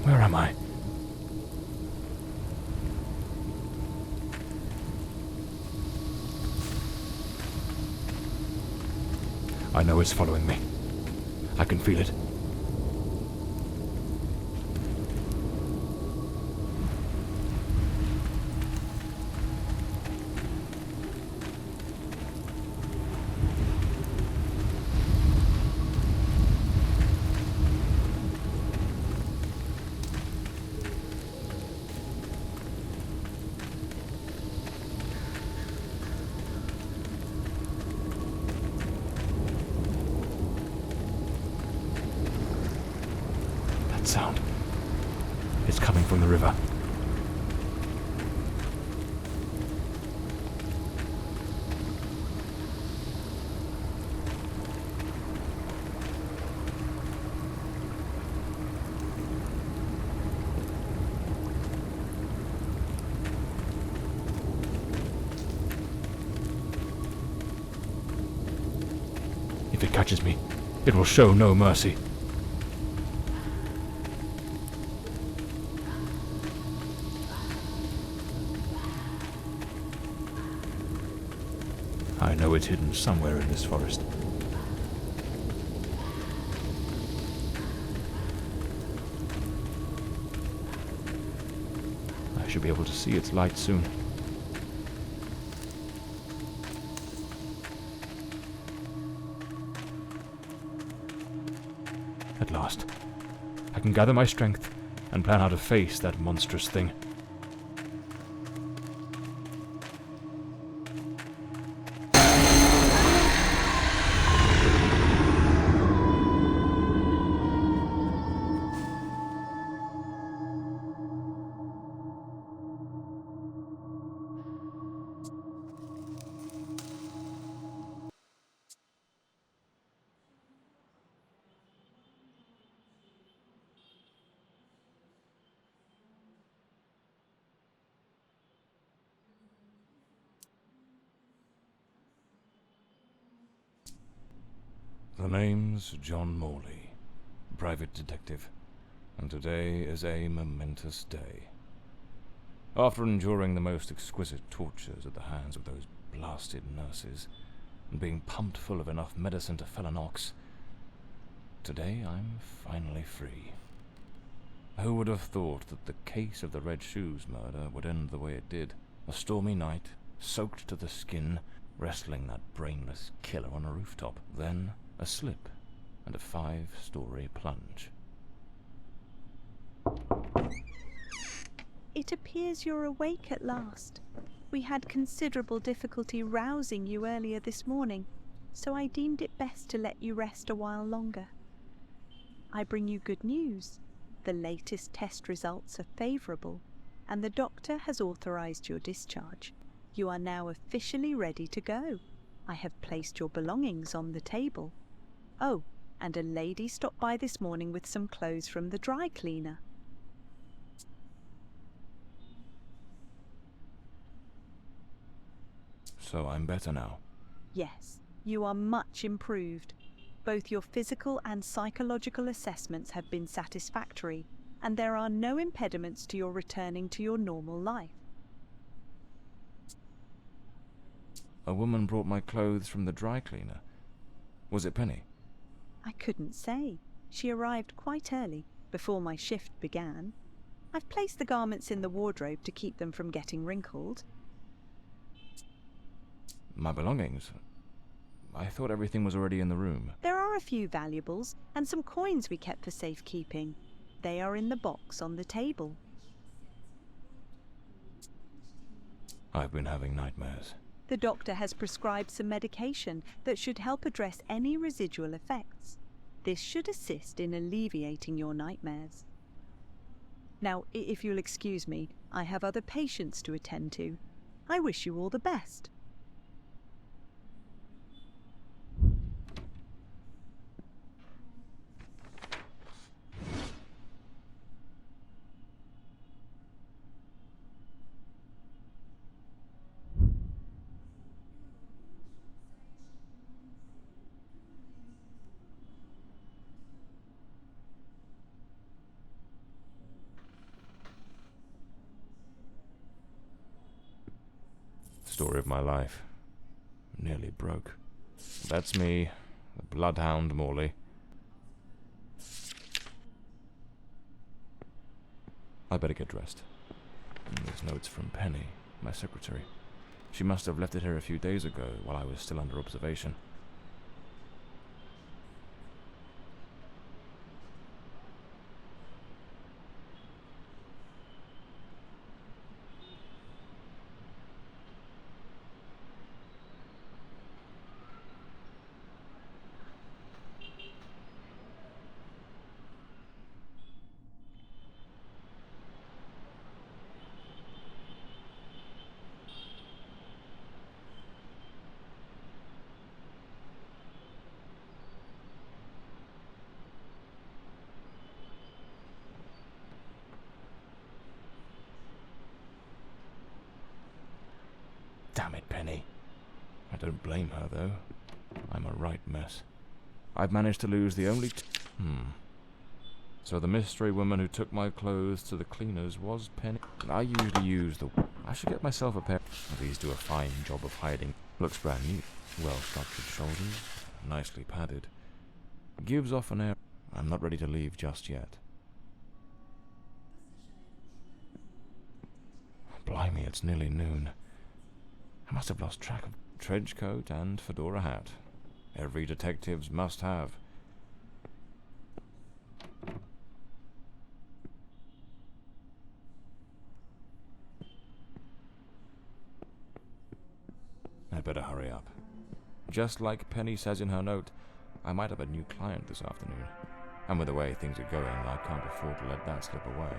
Where am I? I know it's following me. I can feel it. Sound. It's coming from the river. If it catches me, it will show no mercy. I know it's hidden somewhere in this forest. I should be able to see its light soon. At last, I can gather my strength and plan how to face that monstrous thing. The name's John Morley, private detective, and today is a momentous day. After enduring the most exquisite tortures at the hands of those blasted nurses, and being pumped full of enough medicine to fell an ox, today I'm finally free. Who would have thought that the case of the Red Shoes murder would end the way it did? A stormy night, soaked to the skin, wrestling that brainless killer on a rooftop. Then a slip and a 5-story plunge. It appears you're awake at last. We had considerable difficulty rousing you earlier this morning, so I deemed it best to let you rest a while longer. I bring you good news. The latest test results are favourable, and the doctor has authorised your discharge. You are now officially ready to go. I have placed your belongings on the table. Oh, and a lady stopped by this morning with some clothes from the dry cleaner. So I'm better now? Yes, you are much improved. Both your physical and psychological assessments have been satisfactory, and there are no impediments to your returning to your normal life. A woman brought my clothes from the dry cleaner. Was it Penny? I couldn't say. She arrived quite early, before my shift began. I've placed the garments in the wardrobe to keep them from getting wrinkled. My belongings? I thought everything was already in the room. There are a few valuables and some coins we kept for safekeeping. They are in the box on the table. I've been having nightmares. The doctor has prescribed some medication that should help address any residual effects. This should assist in alleviating your nightmares. Now, if you'll excuse me, I have other patients to attend to. I wish you all the best. Story of my life. Nearly broke. That's me, the bloodhound Morley. I better get dressed. There's notes from Penny, my secretary. She must have left it here a few days ago while I was still under observation. Damn it, Penny. I don't blame her, though. I'm a right mess. I've managed to lose the only So the mystery woman who took my clothes to the cleaners was Penny. I usually use the... I should get myself a pair. These do a fine job of hiding. Looks brand new. Well-structured shoulders. Nicely padded. Gives off an air... I'm not ready to leave just yet. Blimey, it's nearly noon. I must have lost track of trench coat and fedora hat. Every detective's must have. I'd better hurry up. Just like Penny says in her note, I might have a new client this afternoon. And with the way things are going, I can't afford to let that slip away.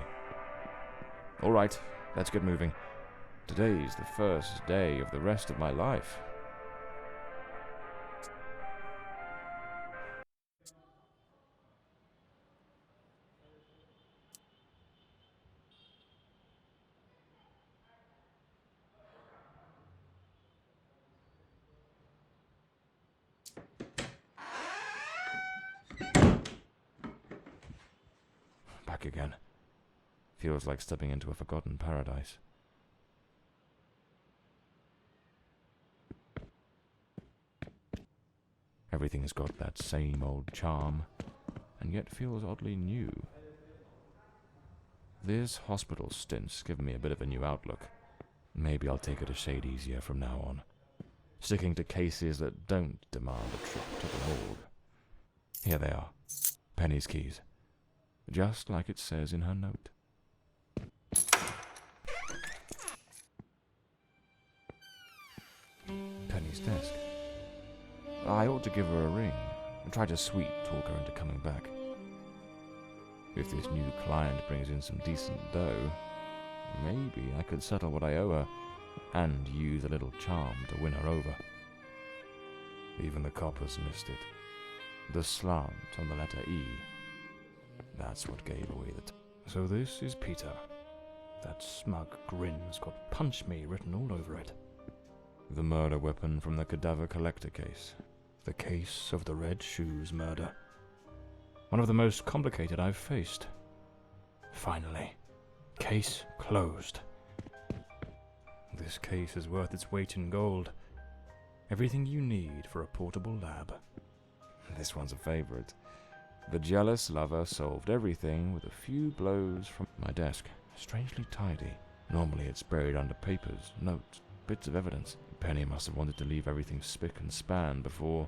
All right, let's get moving. Today's the first day of the rest of my life. Back again. Feels like stepping into a forgotten paradise. Everything has got that same old charm, and yet feels oddly new. This hospital stint's given me a bit of a new outlook. Maybe I'll take it a shade easier from now on, sticking to cases that don't demand a trip to the morgue. Here they are, Penny's keys, just like it says in her note. Penny's desk. I ought to give her a ring and try to sweet-talk her into coming back. If this new client brings in some decent dough, maybe I could settle what I owe her and use a little charm to win her over. Even the coppers missed it. The slant on the letter E. That's what gave away the... So this is Peter. That smug grin's got "punch me" written all over it. The murder weapon from the cadaver collector case. The case of the Red Shoes murder. One of the most complicated I've faced. Finally. Case closed. This case is worth its weight in gold. Everything you need for a portable lab. This one's a favorite. The jealous lover solved everything with a few blows from my desk. Strangely tidy. Normally it's buried under papers, notes, bits of evidence. Penny must have wanted to leave everything spick and span before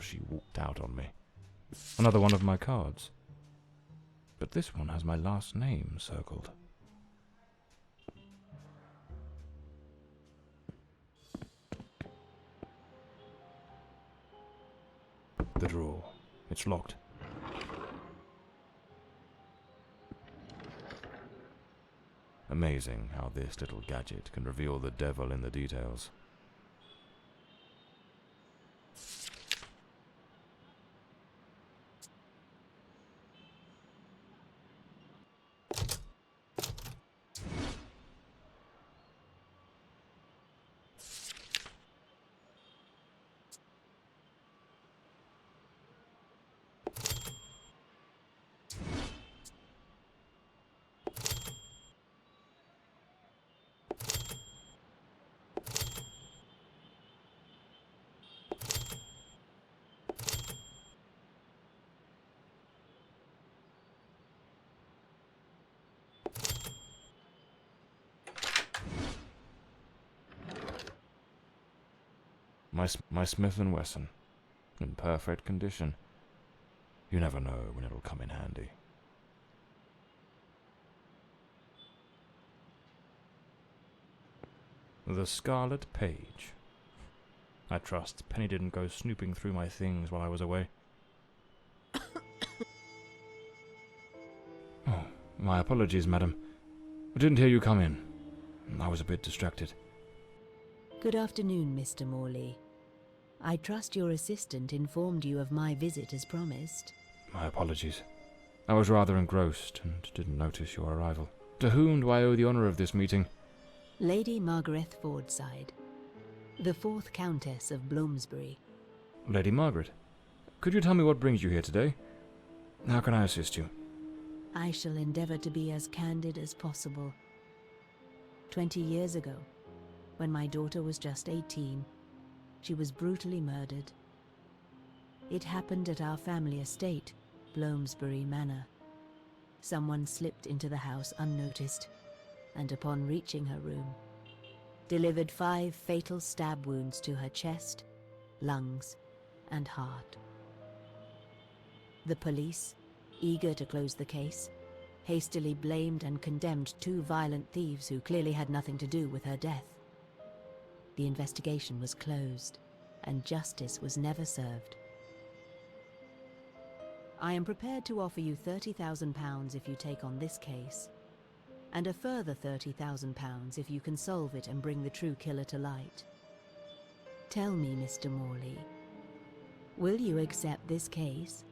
she walked out on me. Another one of my cards. But this one has my last name circled. The drawer. It's locked. Amazing how this little gadget can reveal the devil in the details. my Smith & Wesson, in perfect condition. You never know when it'll come in handy. The Scarlet Page. I trust Penny didn't go snooping through my things while I was away. Oh, my apologies, madam. I didn't hear you come in. I was a bit distracted. Good afternoon, Mr. Morley. I trust your assistant informed you of my visit as promised. My apologies. I was rather engrossed and didn't notice your arrival. To whom do I owe the honour of this meeting? Lady Margarette Fordside, the 4th Countess of Bloomsbury. Lady Margaret, could you tell me what brings you here today? How can I assist you? I shall endeavour to be as candid as possible. 20 years ago, when my daughter was just 18, she was brutally murdered. It happened at our family estate, Bloomsbury Manor. Someone slipped into the house unnoticed, and upon reaching her room, delivered 5 fatal stab wounds to her chest, lungs, and heart. The police, eager to close the case, hastily blamed and condemned 2 violent thieves who clearly had nothing to do with her death. The investigation was closed, and justice was never served. I am prepared to offer you £30,000 if you take on this case, and a further £30,000 if you can solve it and bring the true killer to light. Tell me, Mr. Morley, will you accept this case?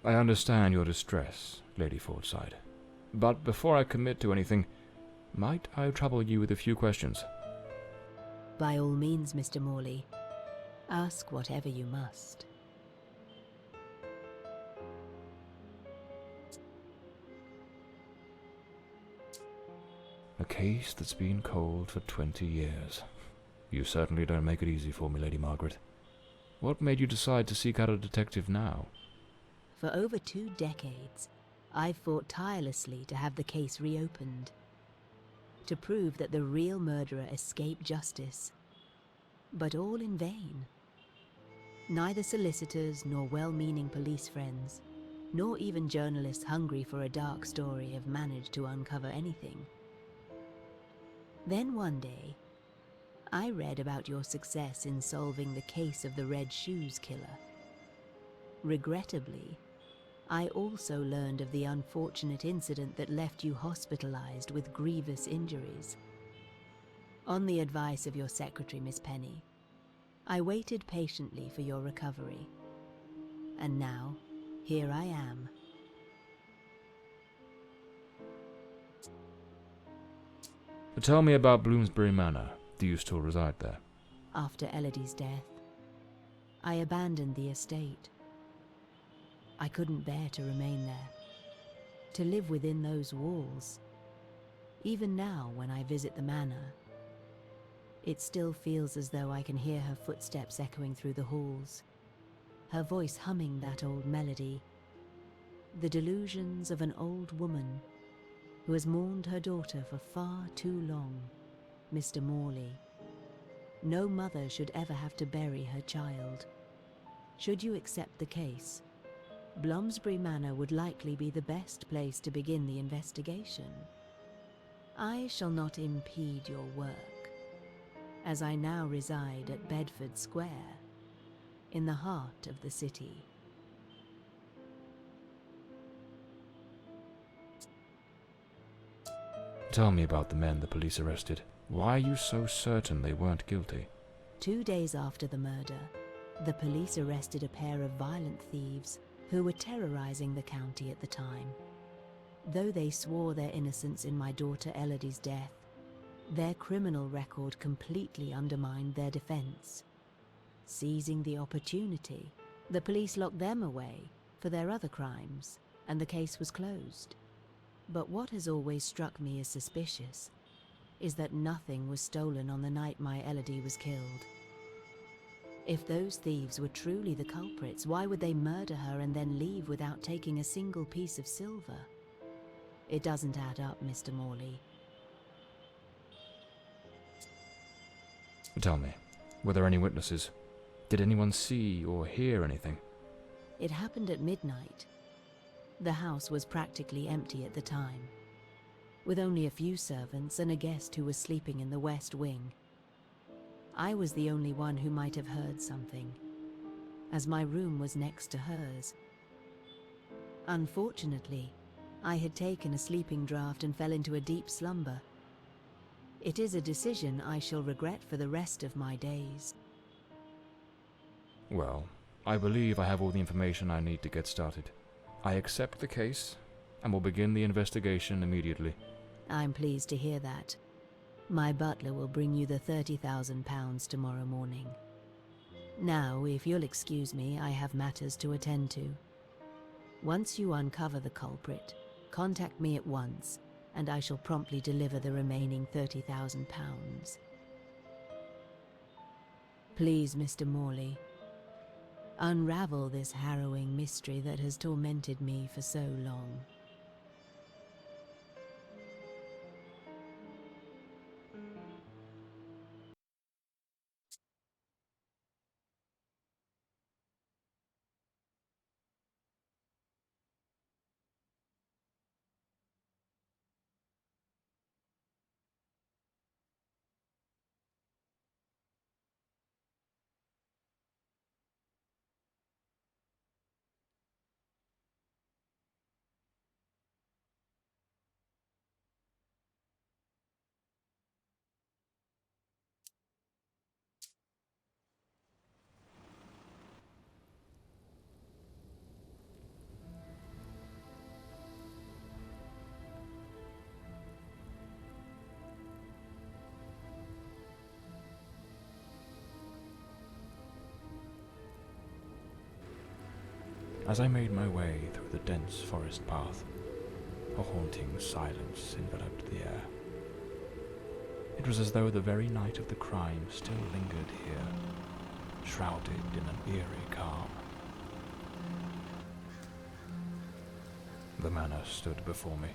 I understand your distress, Lady Fordside. But before I commit to anything, might I trouble you with a few questions? By all means, Mr. Morley. Ask whatever you must. A case that's been cold for 20 years. You certainly don't make it easy for me, Lady Margaret. What made you decide to seek out a detective now? For over 2 decades, I've fought tirelessly to have the case reopened, to prove that the real murderer escaped justice. But all in vain. Neither solicitors nor well-meaning police friends, nor even journalists hungry for a dark story have managed to uncover anything. Then one day, I read about your success in solving the case of the Red Shoes killer. Regrettably, I also learned of the unfortunate incident that left you hospitalized with grievous injuries. On the advice of your secretary, Miss Penny, I waited patiently for your recovery. And now, here I am. Tell me about Bloomsbury Manor. Do you still reside there? After Elodie's death, I abandoned the estate. I couldn't bear to remain there, to live within those walls. Even now, when I visit the manor, it still feels as though I can hear her footsteps echoing through the halls, her voice humming that old melody, the delusions of an old woman who has mourned her daughter for far too long, Mr. Morley. No mother should ever have to bury her child. Should you accept the case, Bloomsbury Manor would likely be the best place to begin the investigation. I shall not impede your work, as I now reside at Bedford Square, in the heart of the city. Tell me about the men the police arrested. Why are you so certain they weren't guilty? 2 days after the murder, the police arrested a pair of violent thieves who were terrorizing the county at the time. Though they swore their innocence in my daughter Elodie's death, their criminal record completely undermined their defense. Seizing the opportunity, the police locked them away for their other crimes, and the case was closed. But what has always struck me as suspicious is that nothing was stolen on the night my Elodie was killed. If those thieves were truly the culprits, why would they murder her and then leave without taking a single piece of silver? It doesn't add up, Mr. Morley. Tell me, Were there any witnesses? Did anyone see or hear anything? It happened at midnight. The house was practically empty at the time, with only a few servants and a guest who was sleeping in the west wing. I was the only one who might have heard something, as my room was next to hers. Unfortunately, I had taken a sleeping draught and fell into a deep slumber. It is a decision I shall regret for the rest of my days. Well, I believe I have all the information I need to get started. I accept the case and will begin the investigation immediately. I'm pleased to hear that. My butler will bring you the £30,000 tomorrow morning. Now, if you'll excuse me, I have matters to attend to. Once you uncover the culprit, contact me at once, and I shall promptly deliver the remaining £30,000. Please, Mr. Morley, unravel this harrowing mystery that has tormented me for so long. As I made my way through the dense forest path, a haunting silence enveloped the air. It was as though the very night of the crime still lingered here, shrouded in an eerie calm. The manor stood before me,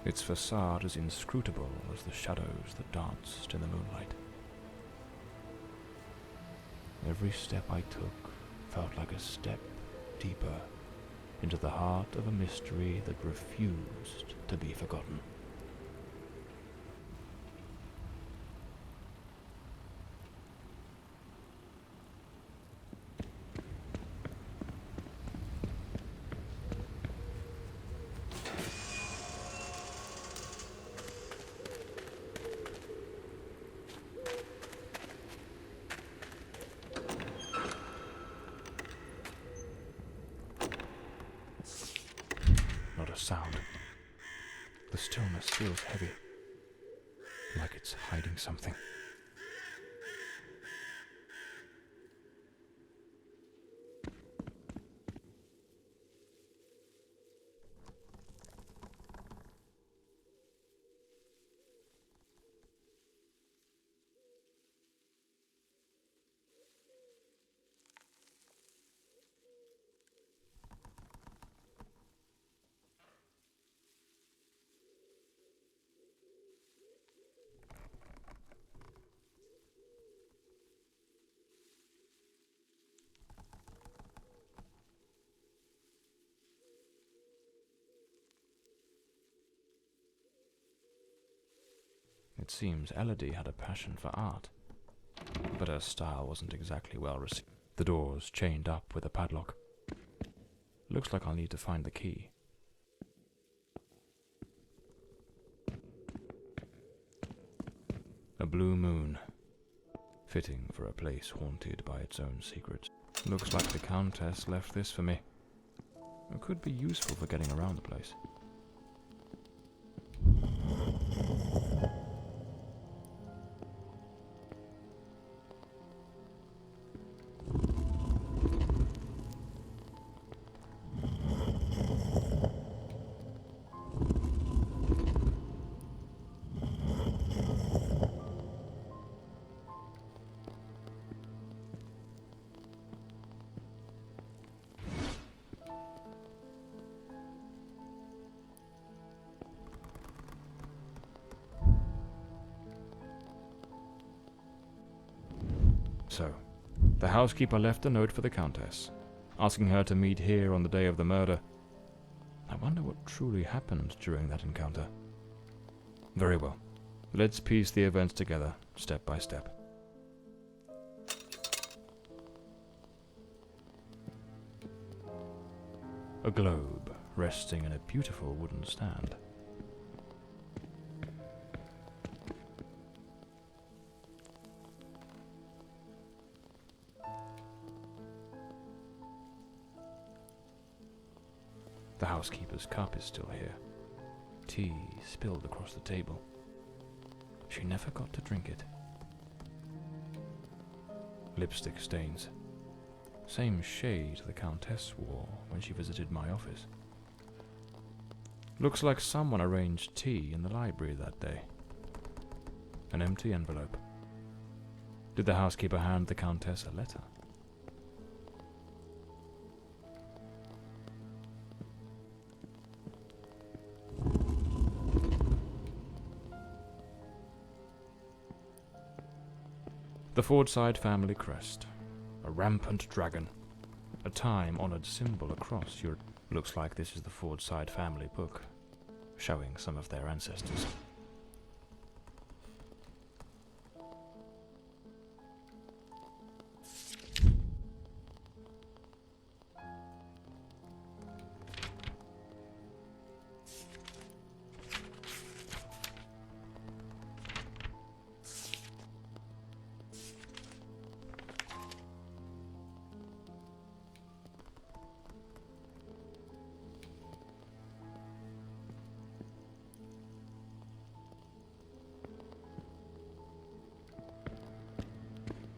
its facade as inscrutable as the shadows that danced in the moonlight. Every step I took felt like a step deeper into the heart of a mystery that refused to be forgotten. Not a sound. The stillness feels heavy, like it's hiding something. It seems Elodie had a passion for art, but her style wasn't exactly well received. The door's chained up with a padlock. Looks like I'll need to find the key. A blue moon, fitting for a place haunted by its own secrets. Looks like the Countess left this for me. It could be useful for getting around the place. So, the housekeeper left a note for the Countess, asking her to meet here on the day of the murder. I wonder what truly happened during that encounter. Very well. Let's piece the events together, step by step. A globe resting in a beautiful wooden stand. The housekeeper's cup is still here. Tea spilled across the table. She never got to drink it. Lipstick stains. Same shade the Countess wore when she visited my office. Looks like someone arranged tea in the library that day. An empty envelope. Did the housekeeper hand the Countess a letter? The Fordside family crest. A rampant dragon. A time-honored symbol across Europe. Looks like this is the Fordside family book, showing some of their ancestors.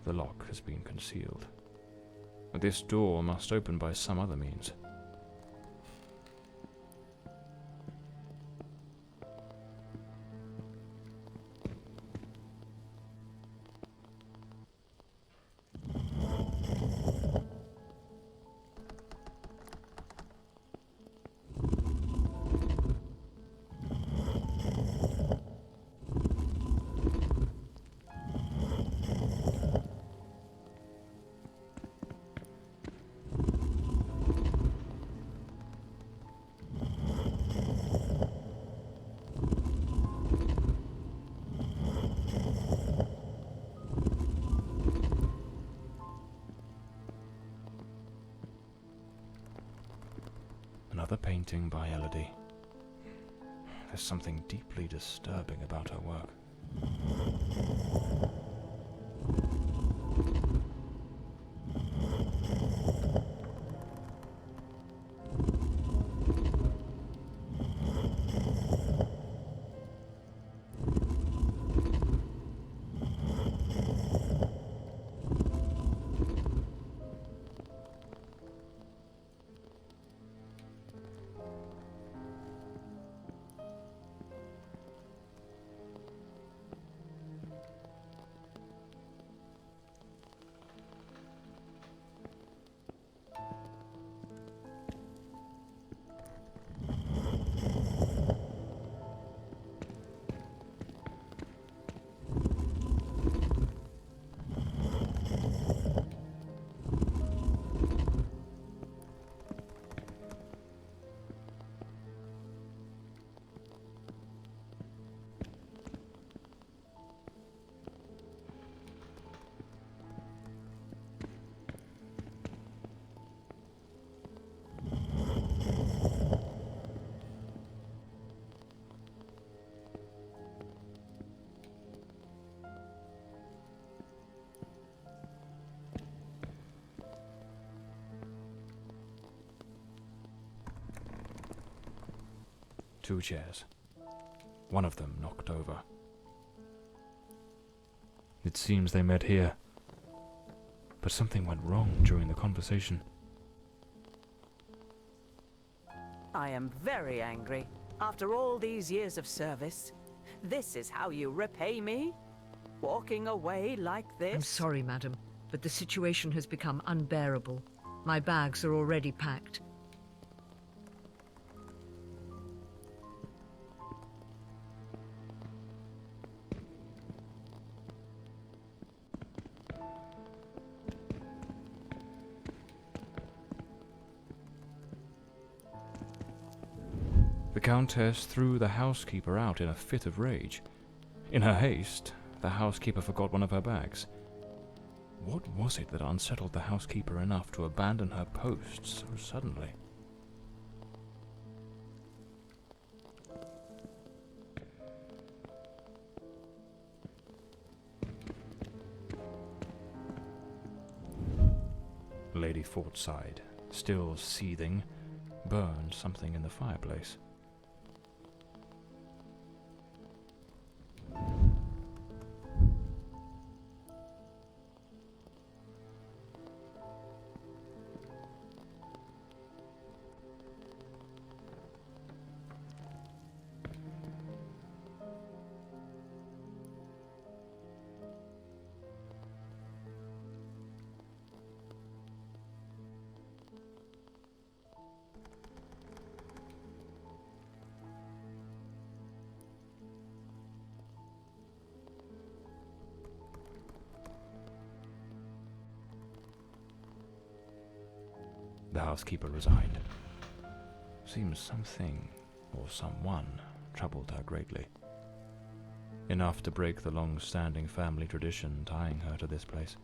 The lock has been concealed. This door must open by some other means. Another painting by Elodie. There's something deeply disturbing about her work. Two chairs. One of them knocked over. It seems they met here. But something went wrong during the conversation. I am very angry. After all these years of service, this is how you repay me? Walking away like this? I'm sorry, madam, but the situation has become unbearable. My bags are already packed. The Countess threw the housekeeper out in a fit of rage. In her haste, the housekeeper forgot one of her bags. What was it that unsettled the housekeeper enough to abandon her post so suddenly? Lady Fordside, still seething, burned something in the fireplace. The housekeeper resigned. Seems something, or someone, troubled her greatly. Enough to break the long-standing family tradition tying her to this place.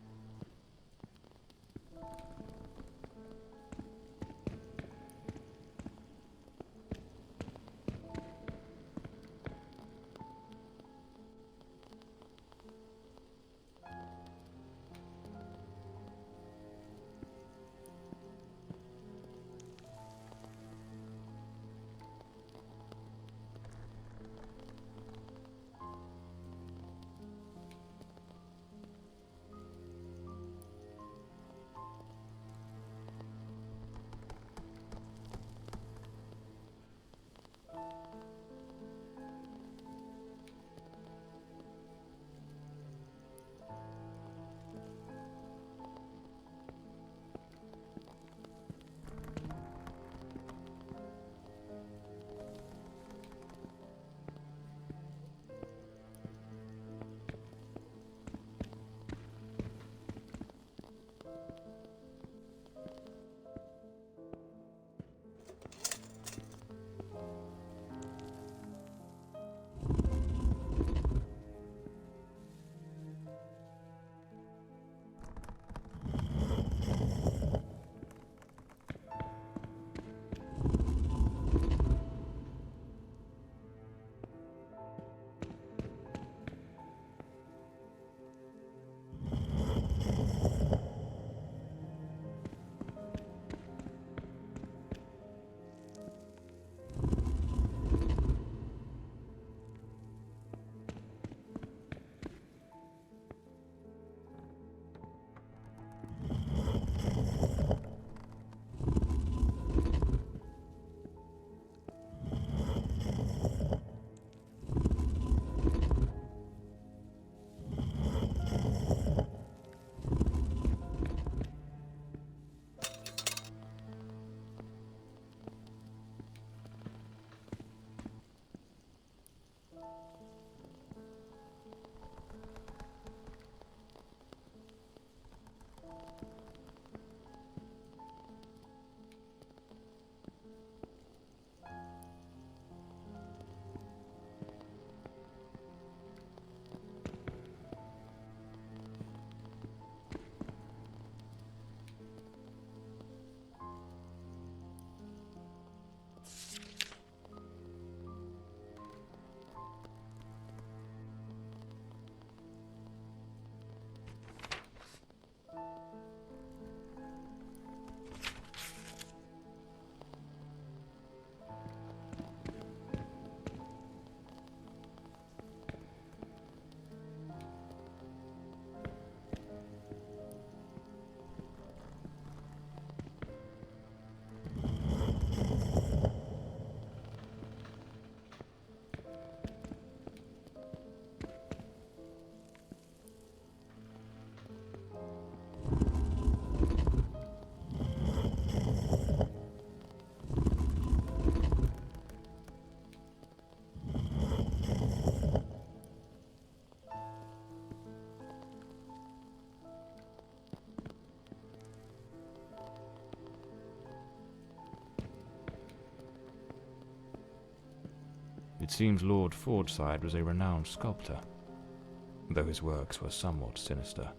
It seems Lord Fordside was a renowned sculptor, though his works were somewhat sinister.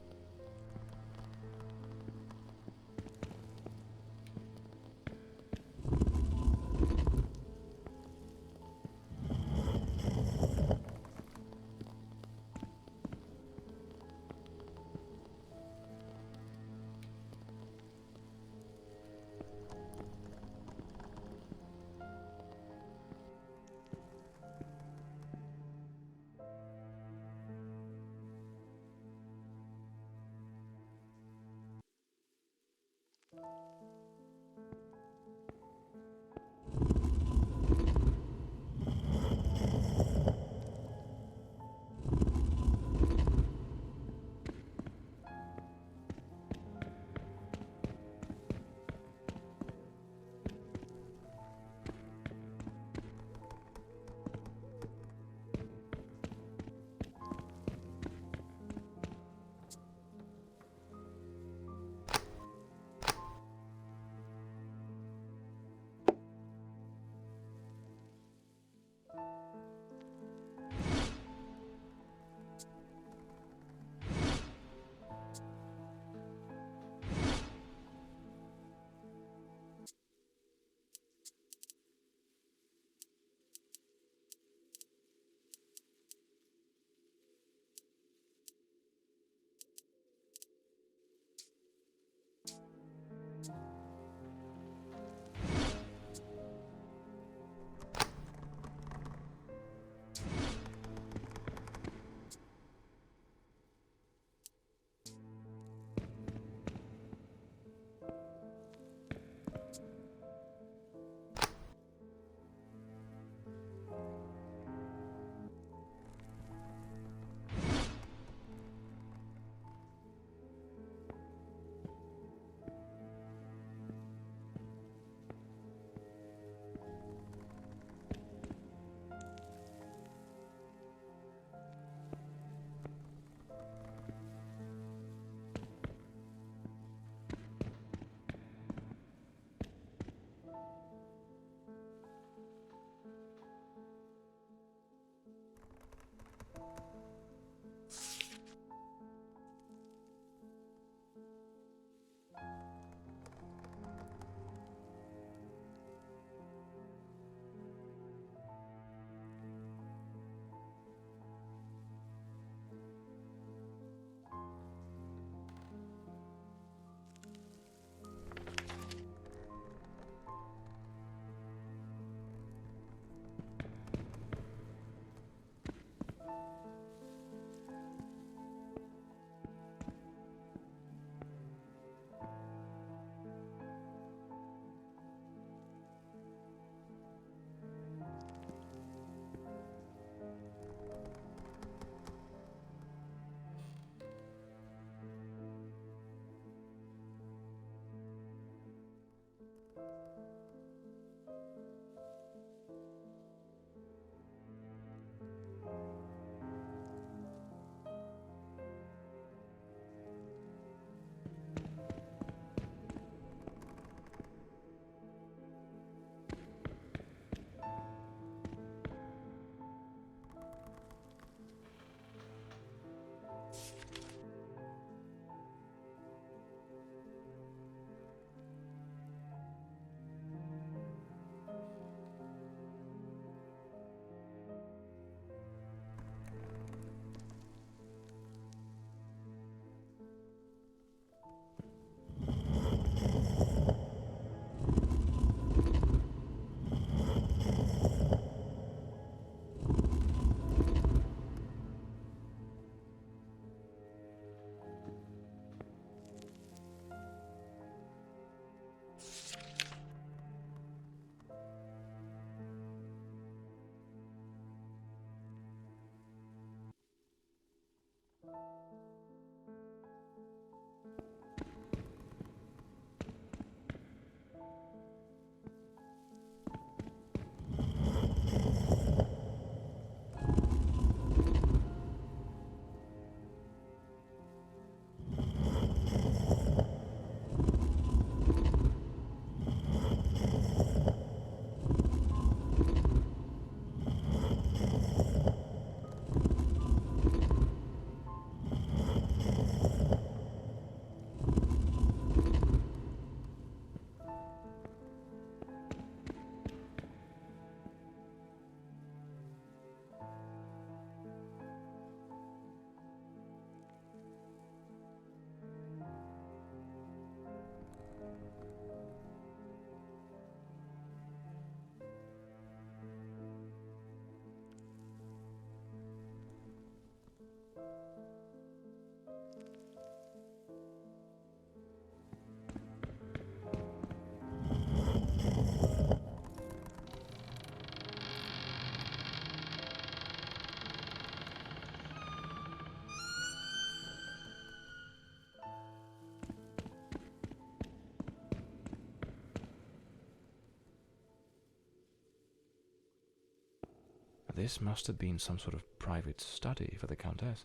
This must have been some sort of private study for the Countess.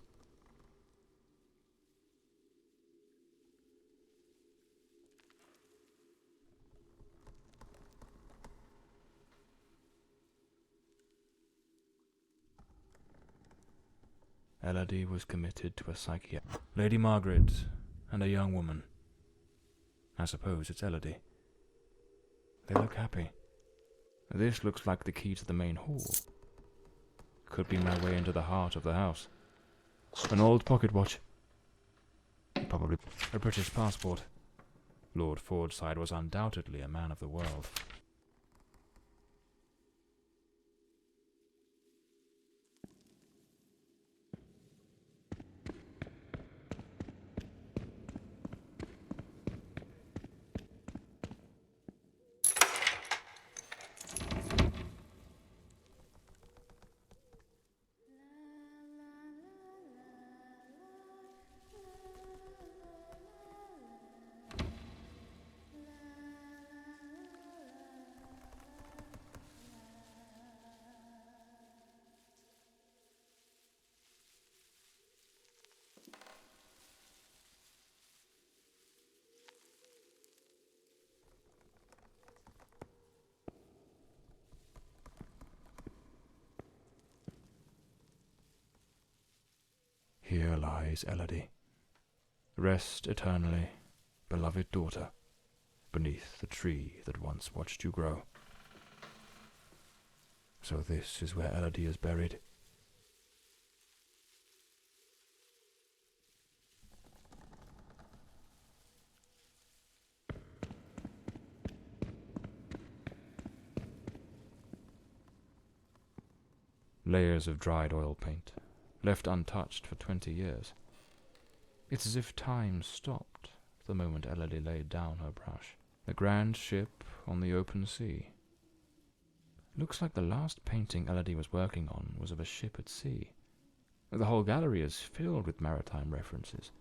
Elodie was committed to a psychiatric. Lady Margaret and a young woman. I suppose it's Elodie. They look happy. This looks like the key to the main hall. Could be my way into the heart of the house. An old pocket watch. Probably a British passport. Lord Fordside was undoubtedly a man of the world. Here lies Elodie. Rest eternally, beloved daughter, beneath the tree that once watched you grow. So this is where Elodie is buried. Layers of dried oil paint, left untouched for 20 years. It's as if time stopped the moment Elodie laid down her brush. The grand ship on the open sea. Looks like the last painting Elodie was working on was of a ship at sea. The whole gallery is filled with maritime references.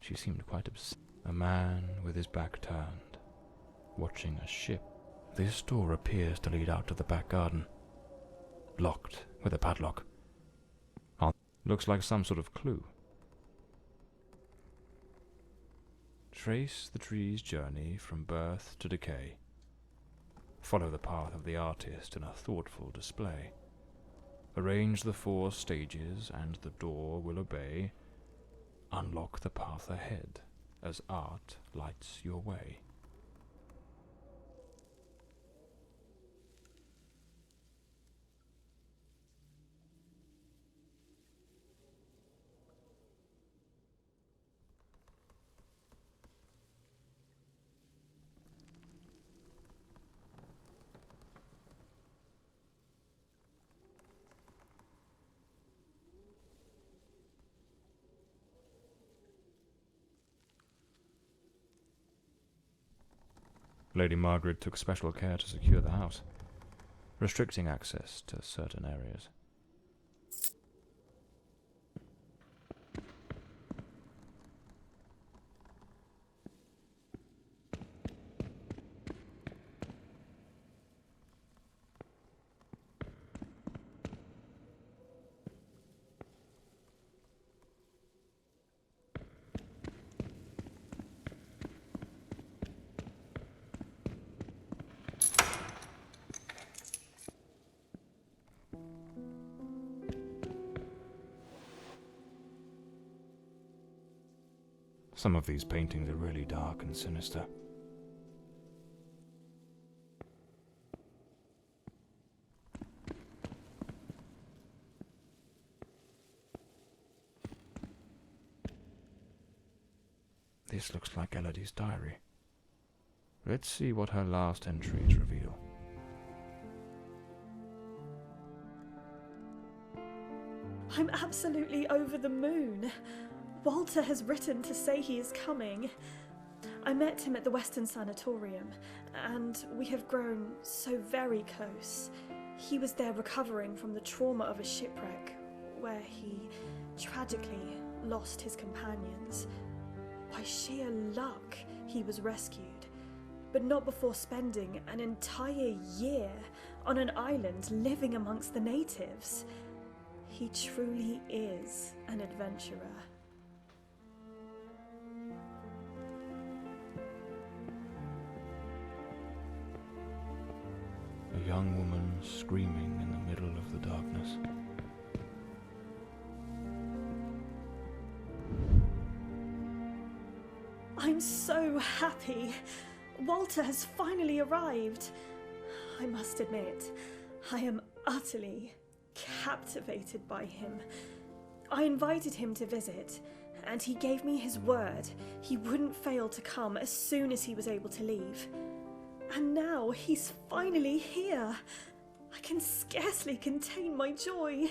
She seemed quite upset. A man with his back turned, watching a ship. This door appears to lead out to the back garden. Locked with a padlock. Looks like some sort of clue. Trace the tree's journey from birth to decay. Follow the path of the artist in a thoughtful display. Arrange the 4 stages and the door will obey. Unlock the path ahead as art lights your way. Lady Margaret took special care to secure the house, restricting access to certain areas. Some of these paintings are really dark and sinister. This looks like Elodie's diary. Let's see what her last entries reveal. I'm absolutely over the moon. Walter has written to say he is coming. I met him at the Western Sanatorium, and we have grown so very close. He was there recovering from the trauma of a shipwreck, where he tragically lost his companions. By sheer luck, he was rescued, but not before spending an entire year on an island living amongst the natives. He truly is an adventurer. A young woman screaming in the middle of the darkness. I'm so happy. Walter has finally arrived. I must admit, I am utterly captivated by him. I invited him to visit, and he gave me his word he wouldn't fail to come as soon as he was able to leave. And now he's finally here. I can scarcely contain my joy.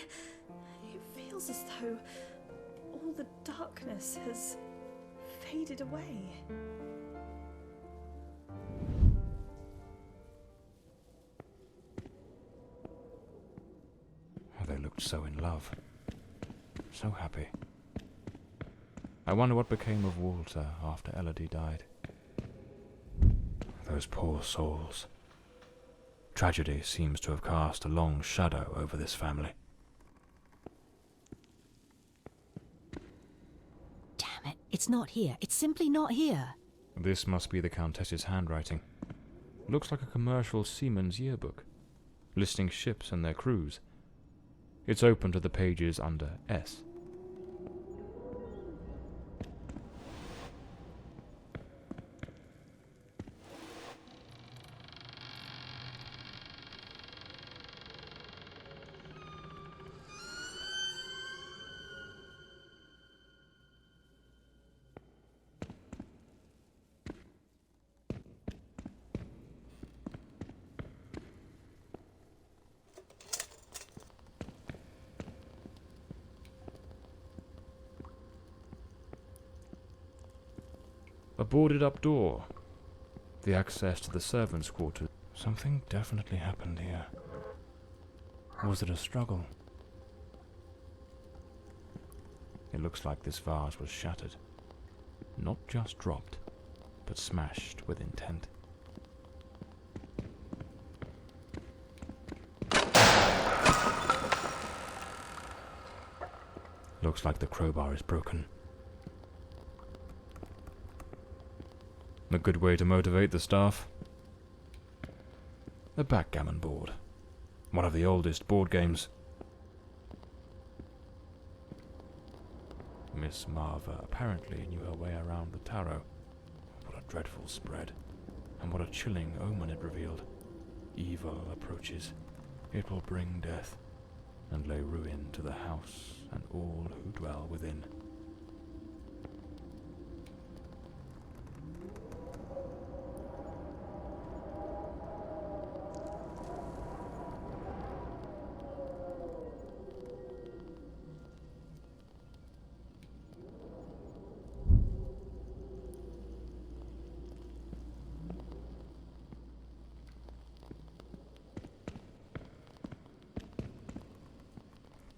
It feels as though all the darkness has faded away. They looked so in love, so happy. I wonder what became of Walter after Elodie died. Those poor souls. Tragedy seems to have cast a long shadow over this family. Damn it, it's not here. It's simply not here. This must be the Countess's handwriting. Looks like a commercial seaman's yearbook, listing ships and their crews. It's open to the pages under S. A boarded-up door. The access to the servants' quarters. Something definitely happened here. Was it a struggle? It looks like this vase was shattered. Not just dropped, but smashed with intent. Looks like the crowbar is broken. A good way to motivate the staff. A backgammon board. One of the oldest board games. Miss Marva apparently knew her way around the tarot. What a dreadful spread. And what a chilling omen it revealed. Evil approaches. It will bring death, and lay ruin to the house and all who dwell within.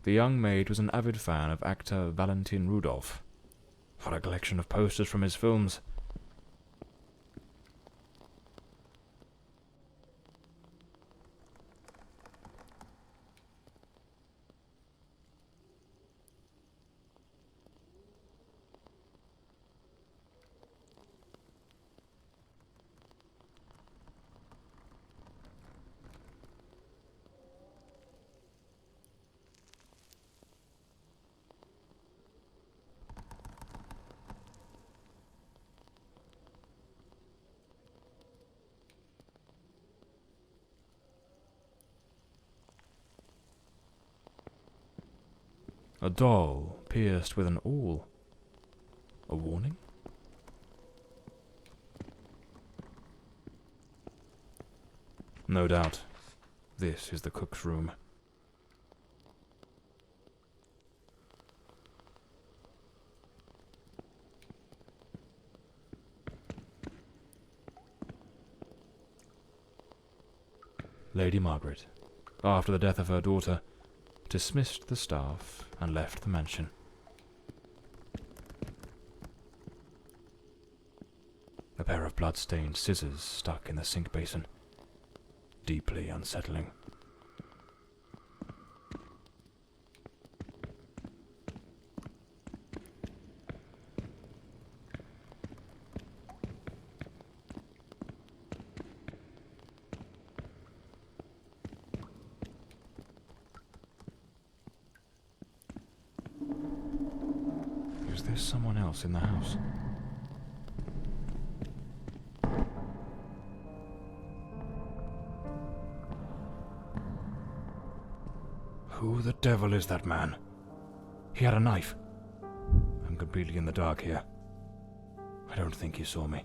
The young maid was an avid fan of actor Valentin Rudolph. What a collection of posters from his films. A doll pierced with an awl. A warning? No doubt. This is the cook's room. Lady Margaret, after the death of her daughter, dismissed the staff and left the mansion. A pair of blood-stained scissors stuck in the sink basin. Deeply unsettling. is someone else in the house. Who the devil is that man? He had a knife. I'm completely in the dark here. I don't think he saw me.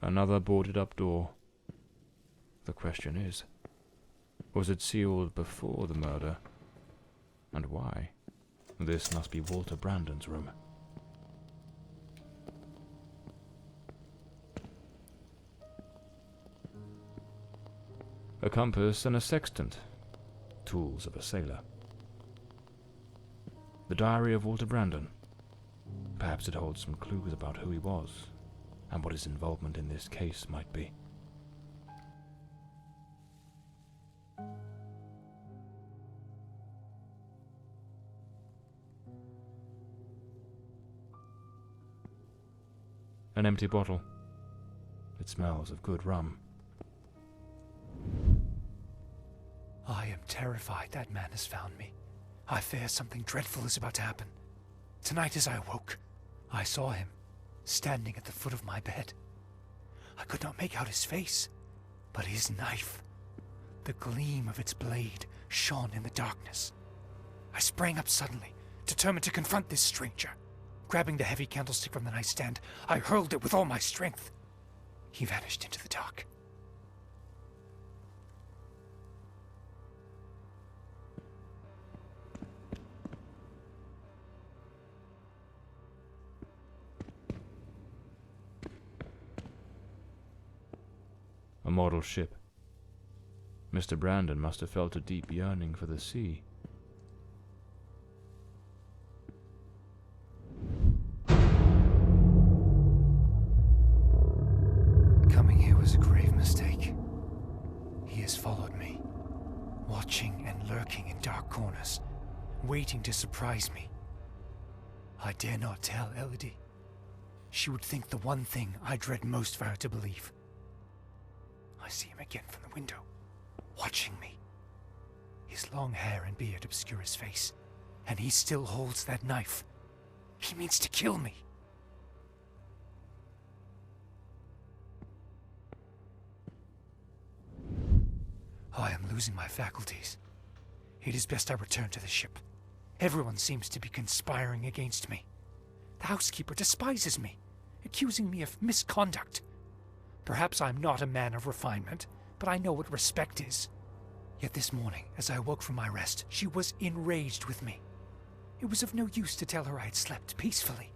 Another boarded-up door. The question is, was it sealed before the murder? And why? This must be Walter Brandon's room. A compass and a sextant. Tools of a sailor. The diary of Walter Brandon. Perhaps it holds some clues about who he was, and what his involvement in this case might be. An empty bottle. It smells of good rum. I am terrified that man has found me. I fear something dreadful is about to happen. Tonight as I awoke, I saw him, standing at the foot of my bed. I could not make out his face, but his knife. The gleam of its blade shone in the darkness. I sprang up suddenly, determined to confront this stranger. Grabbing the heavy candlestick from the nightstand, I hurled it with all my strength. He vanished into the dark. A model ship. Mr. Brandon must have felt a deep yearning for the sea. Coming here was a grave mistake. He has followed me, watching and lurking in dark corners, waiting to surprise me. I dare not tell Elodie. She would think the one thing I dread most for her to believe. I see him again from the window, watching me. His long hair and beard obscure his face, and he still holds that knife. He means to kill me. I am losing my faculties. It is best I return to the ship. Everyone seems to be conspiring against me. The housekeeper despises me, accusing me of misconduct. Perhaps I'm not a man of refinement, but I know what respect is. Yet this morning, as I awoke from my rest, she was enraged with me. It was of no use to tell her I had slept peacefully.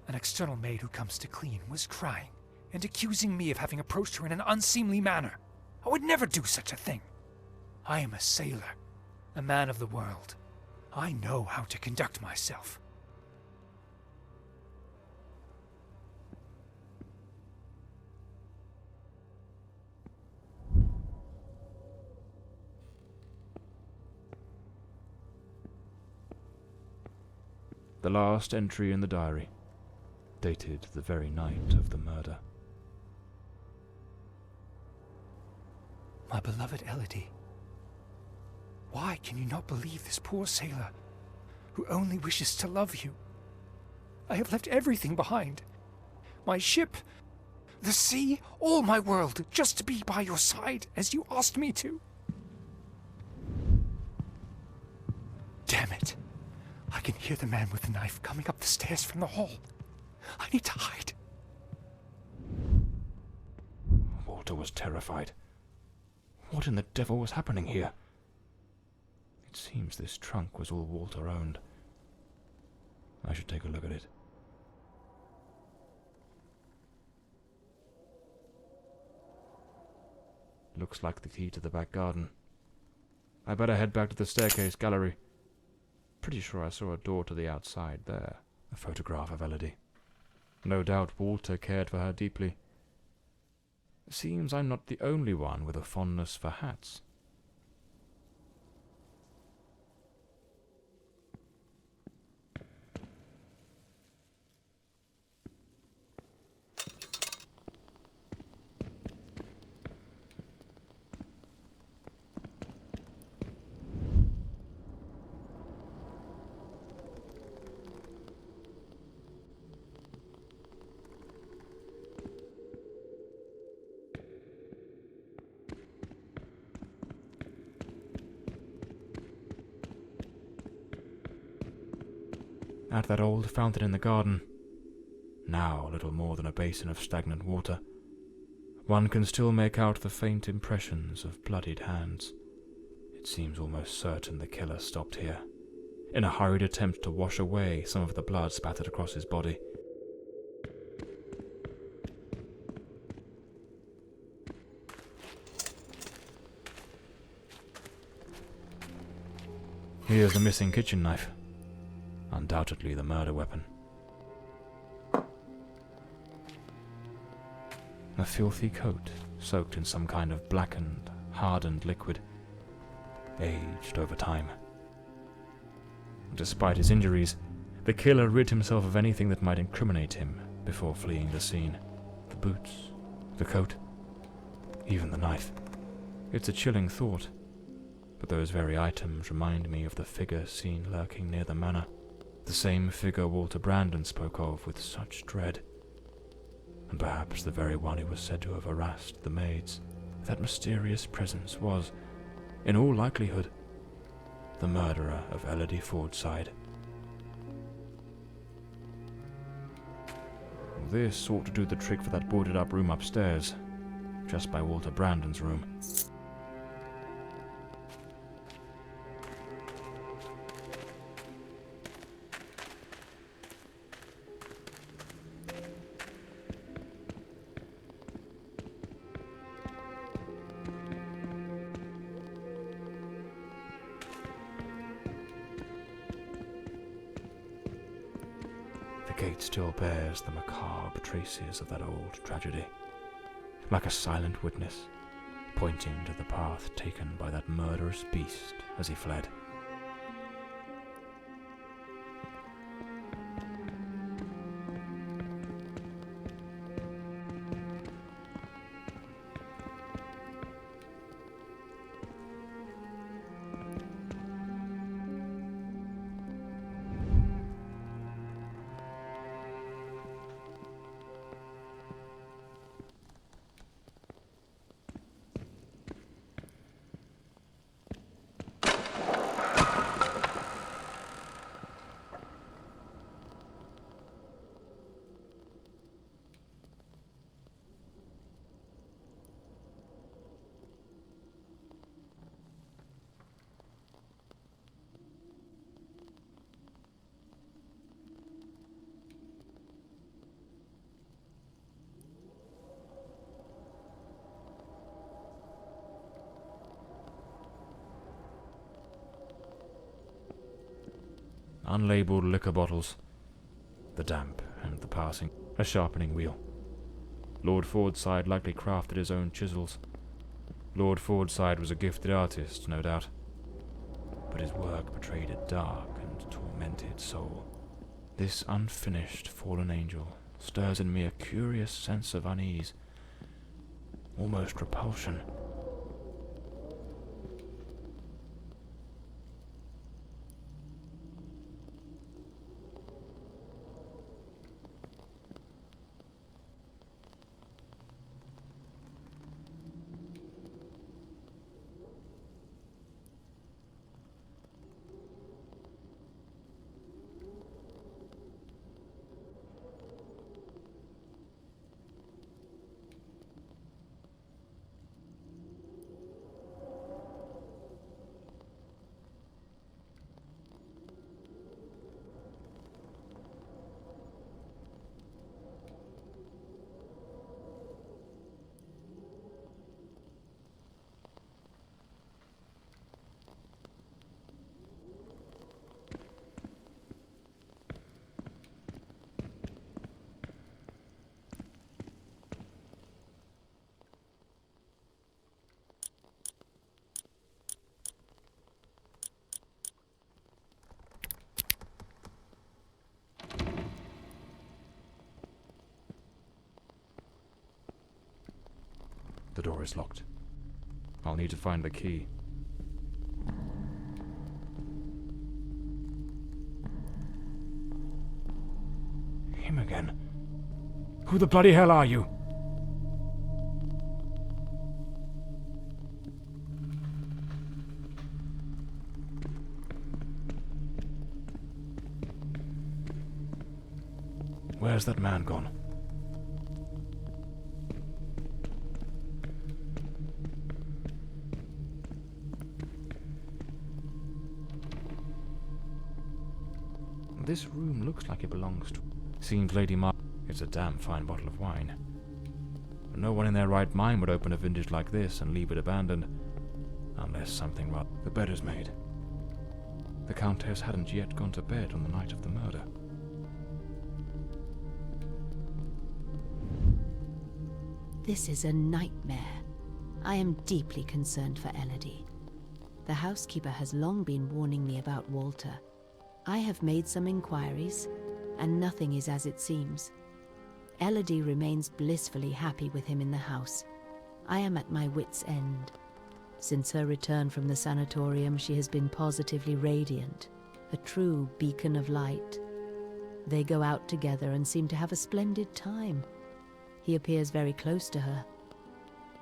An external maid who comes to clean was crying and accusing me of having approached her in an unseemly manner. I would never do such a thing. I am a sailor, a man of the world. I know how to conduct myself. The last entry in the diary, dated the very night of the murder. My beloved Elodie. Why can you not believe this poor sailor, who only wishes to love you? I have left everything behind. My ship, the sea, all my world, just to be by your side as you asked me to. Damn it. I can hear the man with the knife coming up the stairs from the hall. I need to hide. Walter was terrified. What in the devil was happening here? It seems this trunk was all Walter owned. I should take a look at it. Looks like the key to the back garden. I better head back to the staircase gallery. Pretty sure I saw a door to the outside there. A photograph of Elodie. No doubt Walter cared for her deeply. Seems I'm not the only one with a fondness for hats. At that old fountain in the garden, now little more than a basin of stagnant water, one can still make out the faint impressions of bloodied hands. It seems almost certain the killer stopped here, in a hurried attempt to wash away some of the blood spattered across his body. Here's the missing kitchen knife. Undoubtedly the murder weapon. A filthy coat, soaked in some kind of blackened, hardened liquid, aged over time. Despite his injuries, the killer rid himself of anything that might incriminate him before fleeing the scene. The boots, the coat, even the knife. It's a chilling thought, but those very items remind me of the figure seen lurking near the manor. The same figure Walter Brandon spoke of with such dread, and perhaps the very one who was said to have harassed the maids. That mysterious presence was, in all likelihood, the murderer of Lady Fordside. This ought to do the trick for that boarded-up room upstairs, just by Walter Brandon's room. The gate still bears the macabre traces of that old tragedy, like a silent witness, pointing to the path taken by that murderous beast as he fled. Unlabeled liquor bottles, the damp and the passing, a sharpening wheel. Lord Fordside likely crafted his own chisels. Lord Fordside was a gifted artist, no doubt, but his work betrayed a dark and tormented soul. This unfinished fallen angel stirs in me a curious sense of unease, almost repulsion. The door is locked. I'll need to find the key. Him again. Who the bloody hell are you? Where's that man gone? This room looks like it belongs to... Seems Lady Mar... It's a damn fine bottle of wine. But no one in their right mind would open a vintage like this and leave it abandoned. Unless something rather... The bed is made. The Countess hadn't yet gone to bed on the night of the murder. This is a nightmare. I am deeply concerned for Elodie. The housekeeper has long been warning me about Walter. I have made some inquiries, and nothing is as it seems. Elodie remains blissfully happy with him in the house. I am at my wit's end. Since her return from the sanatorium, she has been positively radiant, a true beacon of light. They go out together and seem to have a splendid time. He appears very close to her.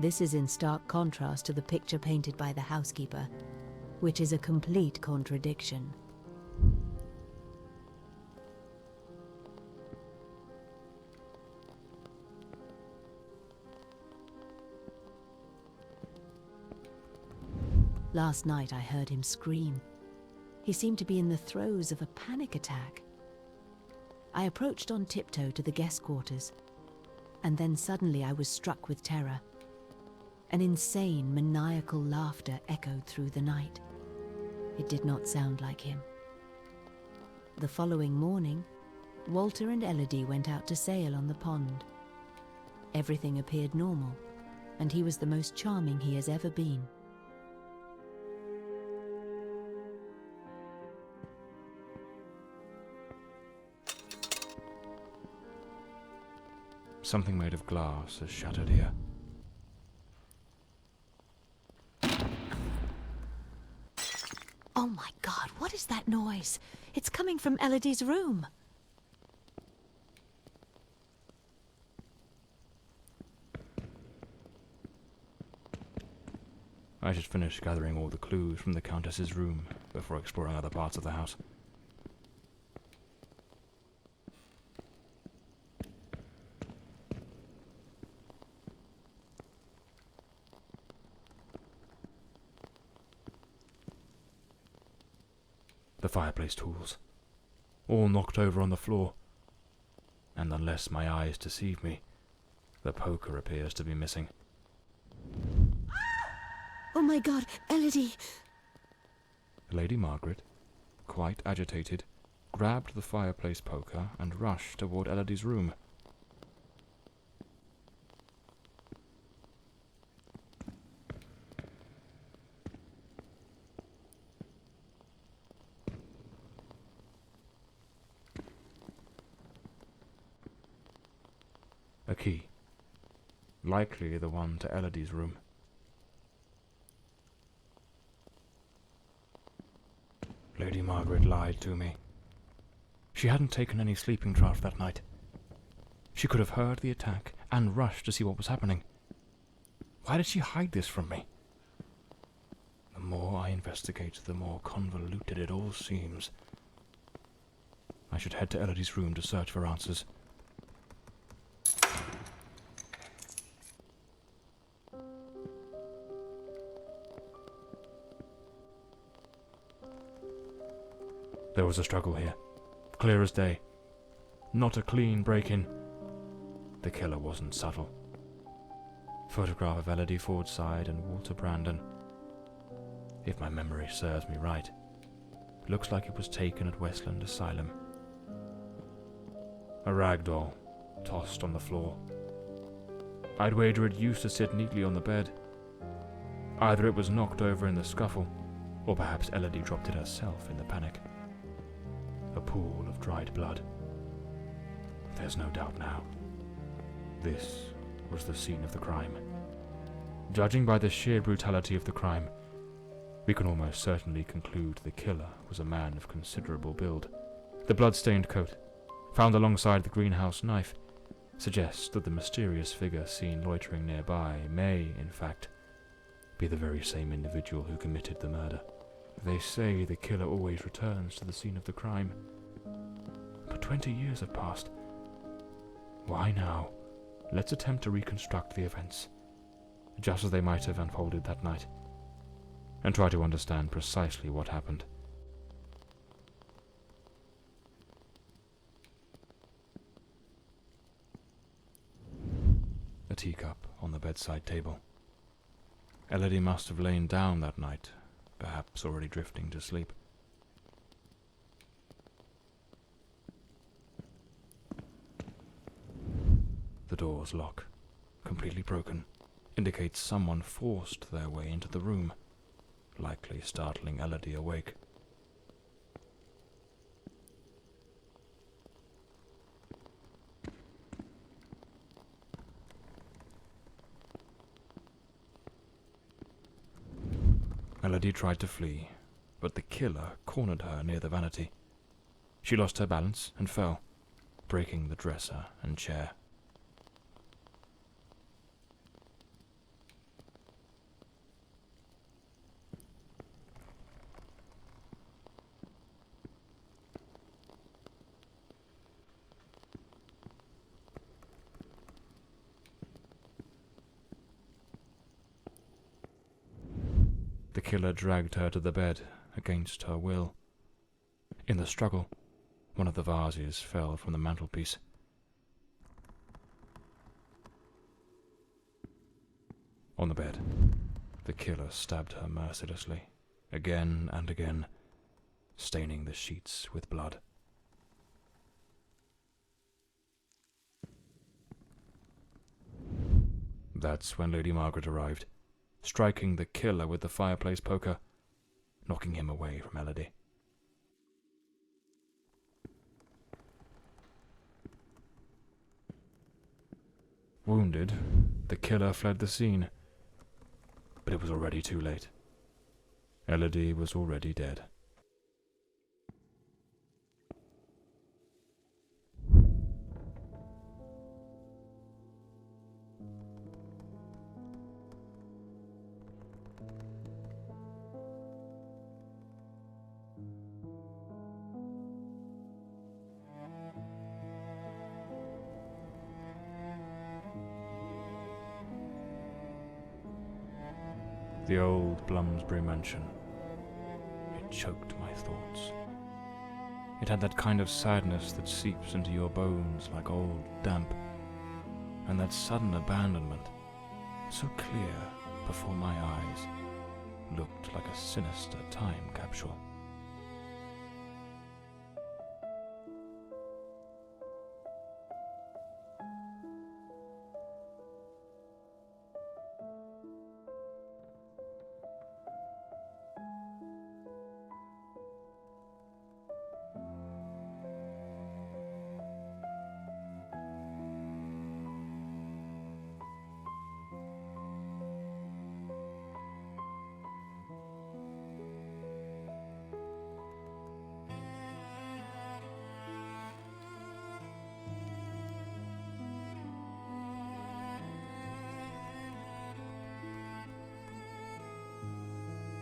This is in stark contrast to the picture painted by the housekeeper, which is a complete contradiction. Last night I heard him scream. He seemed to be in the throes of a panic attack. I approached on tiptoe to the guest quarters, and then suddenly I was struck with terror. An insane, maniacal laughter echoed through the night. It did not sound like him. The following morning, Walter and Elodie went out to sail on the pond. Everything appeared normal, and he was the most charming he has ever been. Something made of glass has shattered here. Oh my God, what is that noise? It's coming from Elodie's room. I should finish gathering all the clues from the Countess's room before exploring other parts of the house. The fireplace tools, all knocked over on the floor, and unless my eyes deceive me, the poker appears to be missing. Oh my God, Elodie! Lady Margaret, quite agitated, grabbed the fireplace poker and rushed toward Elodie's room. A key, likely the one to Elodie's room. Lady Margaret lied to me. She hadn't taken any sleeping draught that night. She could have heard the attack and rushed to see what was happening. Why did she hide this from me? The more I investigate, the more convoluted it all seems. I should head to Elodie's room to search for answers. There was a struggle here, clear as day. Not a clean break-in. The killer wasn't subtle. Photograph of Lady Fordside and Walter Brandon. If my memory serves me right, looks like it was taken at Westland Asylum. A rag doll, tossed on the floor. I'd wager it used to sit neatly on the bed. Either it was knocked over in the scuffle, or perhaps Elodie dropped it herself in the panic. A pool of dried blood. There's no doubt now. This was the scene of the crime. Judging by the sheer brutality of the crime, we can almost certainly conclude the killer was a man of considerable build. The blood-stained coat, found alongside the greenhouse knife, suggests that the mysterious figure seen loitering nearby may, in fact, be the very same individual who committed the murder. They say the killer always returns to the scene of the crime. But 20 years have passed. Why now? Let's attempt to reconstruct the events, just as they might have unfolded that night, and try to understand precisely what happened. A teacup on the bedside table. Elodie must have lain down that night, perhaps already drifting to sleep. The door's lock, completely broken, indicates someone forced their way into the room, likely startling Elodie awake. Elodie tried to flee, but the killer cornered her near the vanity. She lost her balance and fell, breaking the dresser and chair. The killer dragged her to the bed against her will. In the struggle, one of the vases fell from the mantelpiece. On the bed, the killer stabbed her mercilessly, again and again, staining the sheets with blood. That's when Lady Margaret arrived, striking the killer with the fireplace poker, knocking him away from Elodie. Wounded, the killer fled the scene, but it was already too late. Elodie was already dead. The old Bloomsbury mansion. It choked my thoughts. It had that kind of sadness that seeps into your bones like old damp, and that sudden abandonment, so clear before my eyes, looked like a sinister time capsule.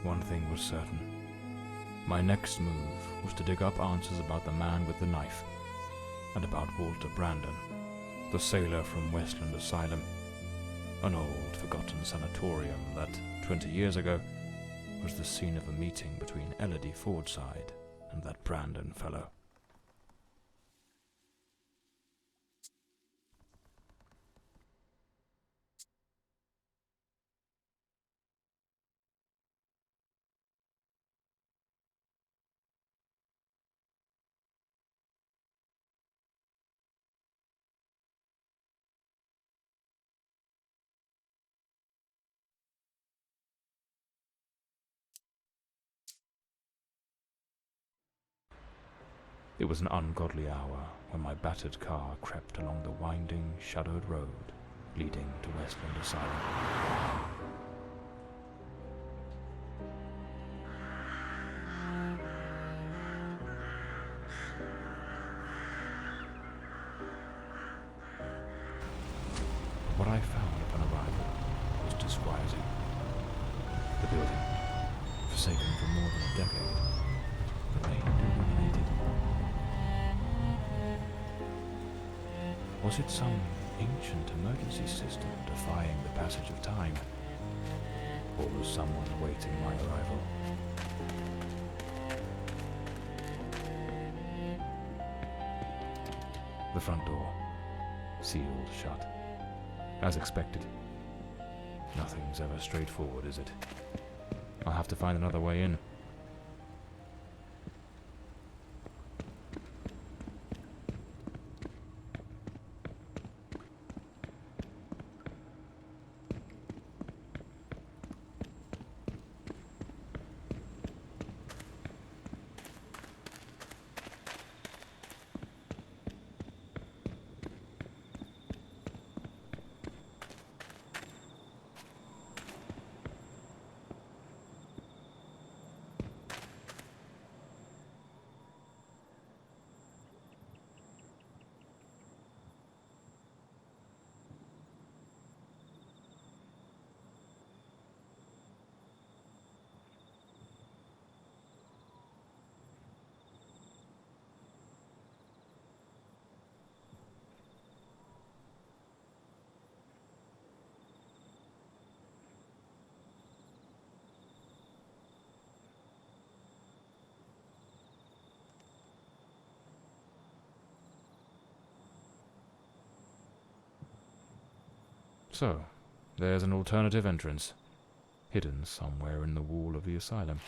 One thing was certain. My next move was to dig up answers about the man with the knife, and about Walter Brandon, the sailor from Westland Asylum, an old, forgotten sanatorium that, 20 years ago, was the scene of a meeting between Lady Fordside and that Brandon fellow. It was an ungodly hour when my battered car crept along the winding, shadowed road leading to Westland Asylum. What I found upon arrival was disquieting. The building, forsaken for more than a decade, remained illuminated. Was it some ancient emergency system defying the passage of time? Or was someone awaiting my arrival? The front door, sealed shut. As expected. Nothing's ever straightforward, is it? I'll have to find another way in. So, there's an alternative entrance, hidden somewhere in the wall of the asylum.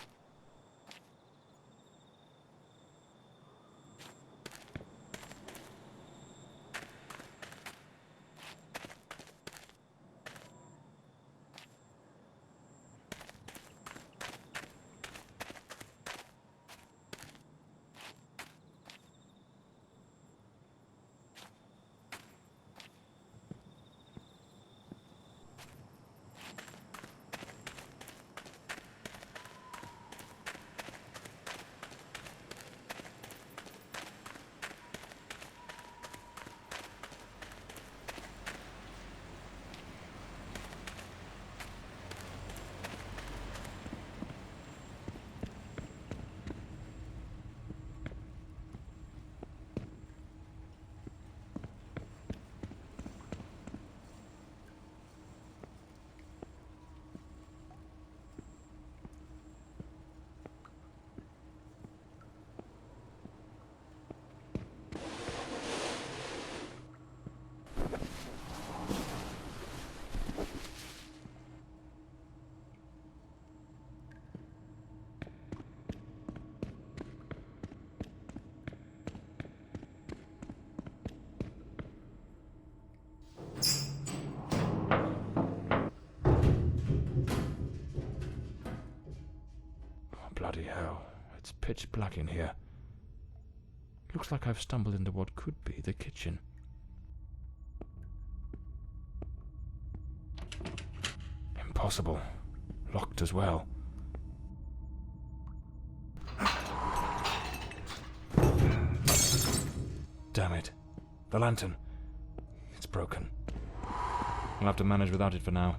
Bloody hell, it's pitch black in here. Looks like I've stumbled into what could be the kitchen. Impossible. Locked as well. Damn it. The lantern. It's broken. I'll have to manage without it for now.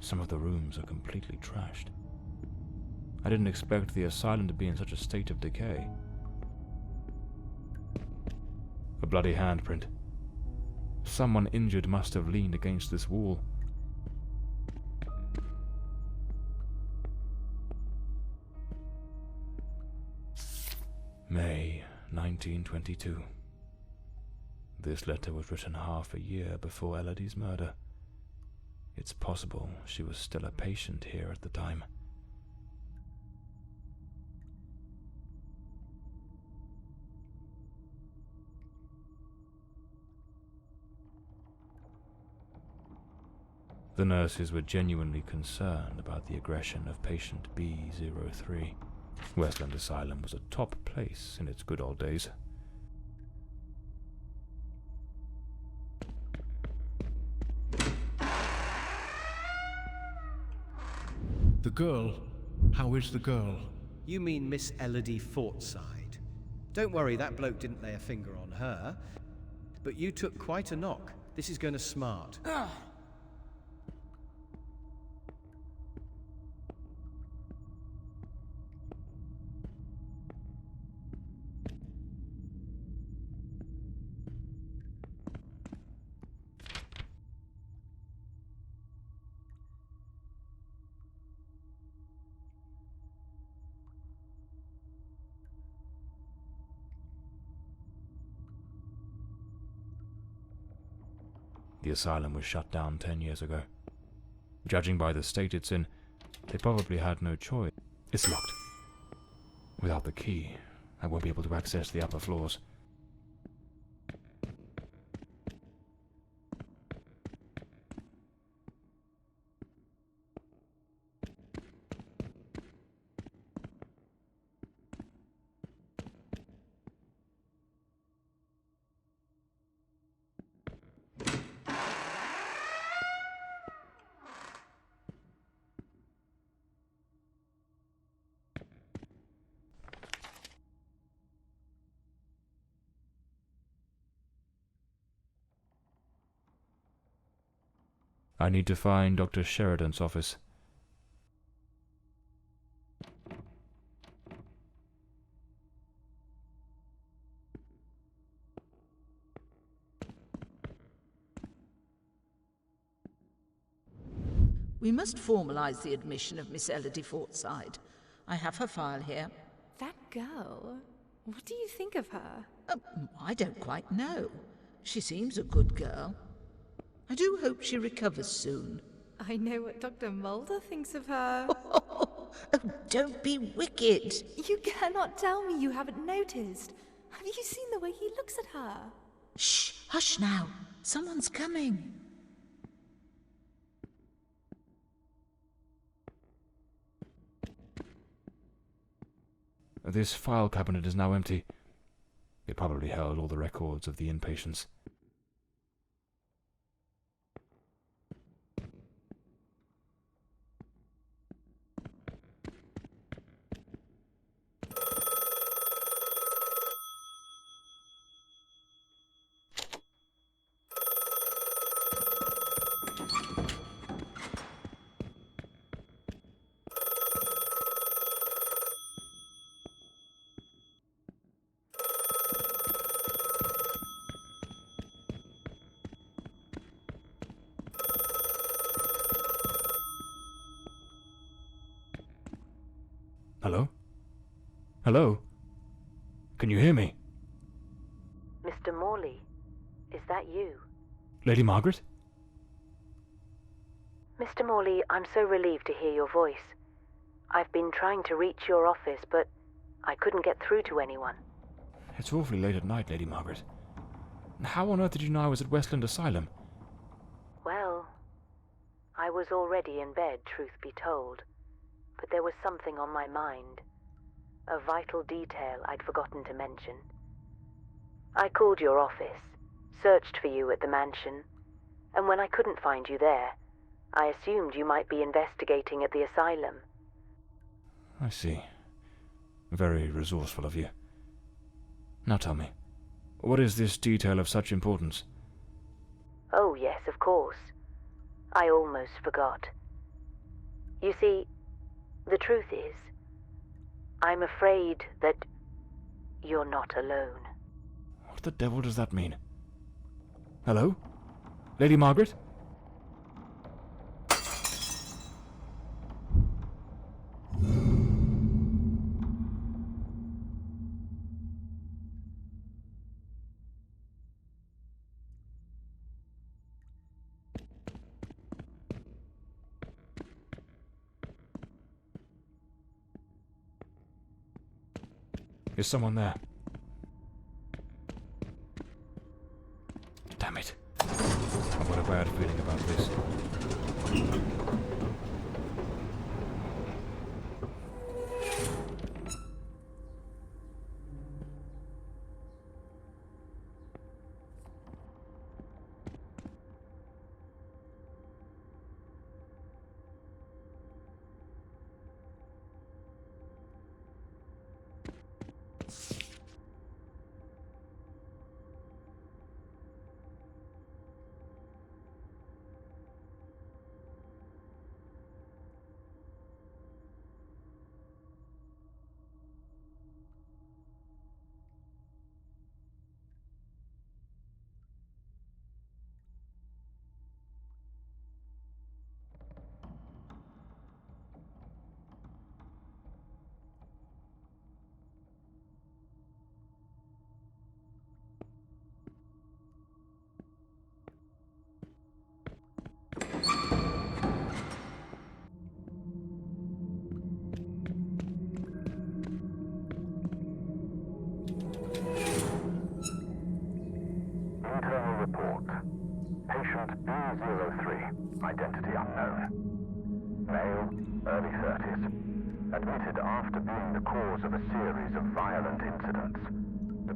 Some of the rooms are completely trashed. I didn't expect the asylum to be in such a state of decay. A bloody handprint. Someone injured must have leaned against this wall. May 1922. This letter was written half a year before Elodie's murder. It's possible she was still a patient here at the time. The nurses were genuinely concerned about the aggression of patient B03. Westland Asylum was a top place in its good old days. The girl? How is the girl? You mean Miss Elodie Fordside. Don't worry, that bloke didn't lay a finger on her. But you took quite a knock. This is going to smart. The asylum was shut down 10 years ago. Judging by the state it's in, they probably had no choice. It's locked. Without the key, I won't be able to access the upper floors. I need to find Dr. Sheridan's office. We must formalize the admission of Miss Elodie Fordside. I have her file here. That girl? What do you think of her? I don't quite know. She seems a good girl. I do hope she recovers soon. I know what Dr. Mulder thinks of her. Oh, don't be wicked. You cannot tell me you haven't noticed. Have you seen the way he looks at her? Shh, hush now. Someone's coming. This file cabinet is now empty. It probably held all the records of the inpatients. Hello? Hello? Can you hear me? Mr. Morley, is that you? Lady Margaret? Mr. Morley, I'm so relieved to hear your voice. I've been trying to reach your office, but I couldn't get through to anyone. It's awfully late at night, Lady Margaret. How on earth did you know I was at Westland Asylum? Well, I was already in bed, truth be told. But there was something on my mind. A vital detail I'd forgotten to mention. I called your office, searched for you at the mansion, and when I couldn't find you there, I assumed you might be investigating at the asylum. I see. Very resourceful of you. Now tell me, what is this detail of such importance? Oh yes, of course. I almost forgot. You see, the truth is, I'm afraid that you're not alone. What the devil does that mean? Hello? Lady Margaret? Is someone there? Damn it. I've got a bad feeling about this. report. Patient B03, identity unknown. Male, early 30s. Admitted after being the cause of a series of violent incidents. The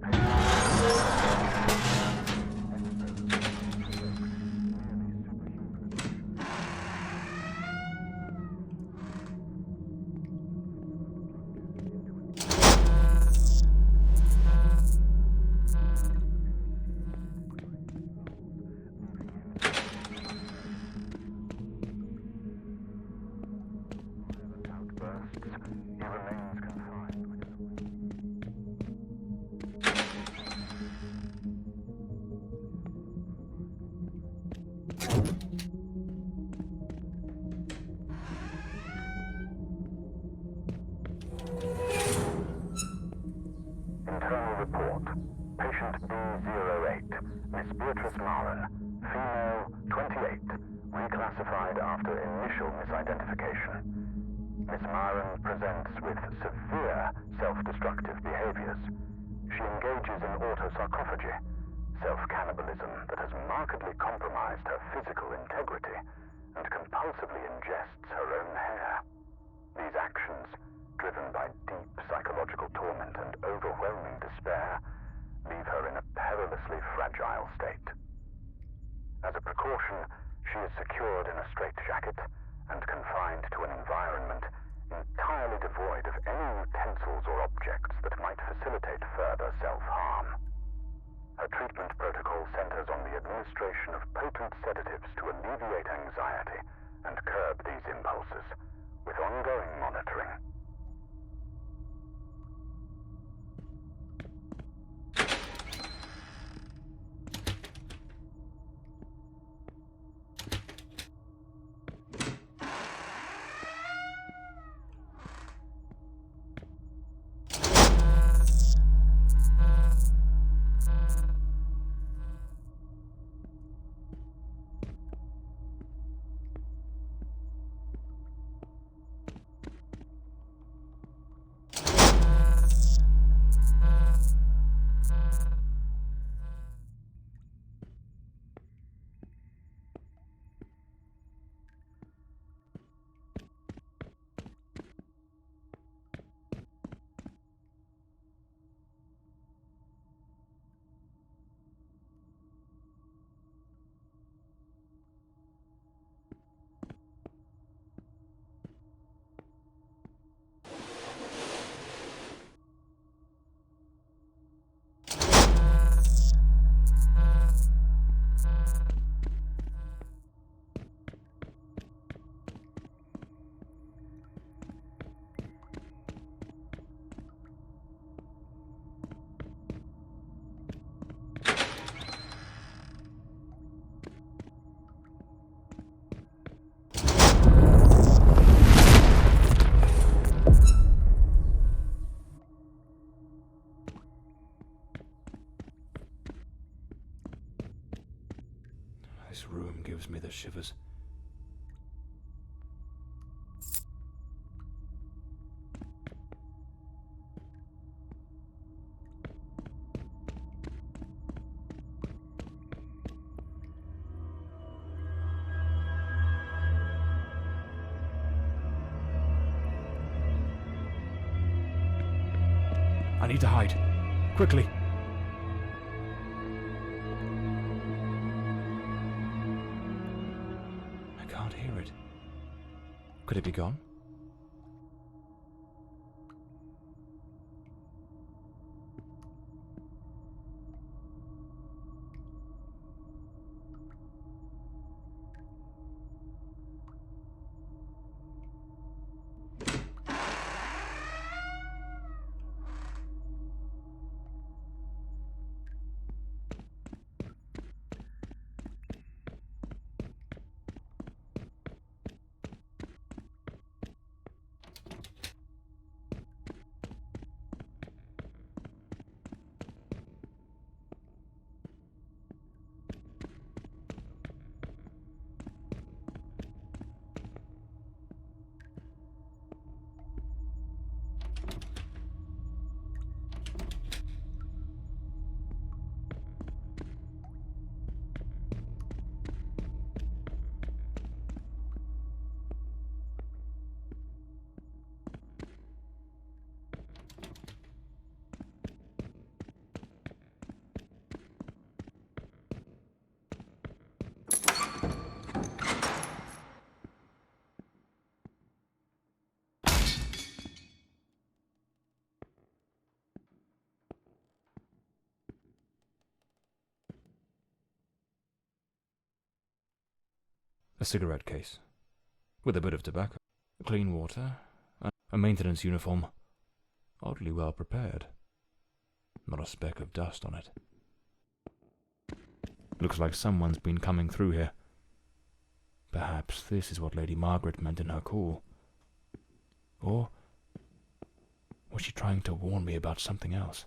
Internal report. Patient B08, Miss Beatrice Marin, female, 28, reclassified after initial misidentification. Miss Marin presents with severe self-destructive behaviors. She engages in autosarcophagy, self-cannibalism that has markedly compromised her physical integrity and compulsively ingests her own hair. These actions, driven by deep psychological torment and overwhelming despair, leave her in a perilously fragile state. As a precaution, she is secured in a straitjacket and confined to an environment entirely devoid of any utensils or objects that might facilitate further self-harm. Her treatment protocol centers on the administration of potent sedatives to alleviate anxiety and curb these impulses, with ongoing monitoring. This room gives me the shivers. I need to hide. Quickly. I can't hear it. Could it be gone? a cigarette case, with a bit of tobacco, clean water, and a maintenance uniform, oddly well prepared. Not a speck of dust on it. Looks like someone's been coming through here. Perhaps this is what Lady Margaret meant in her call. Or was she trying to warn me about something else?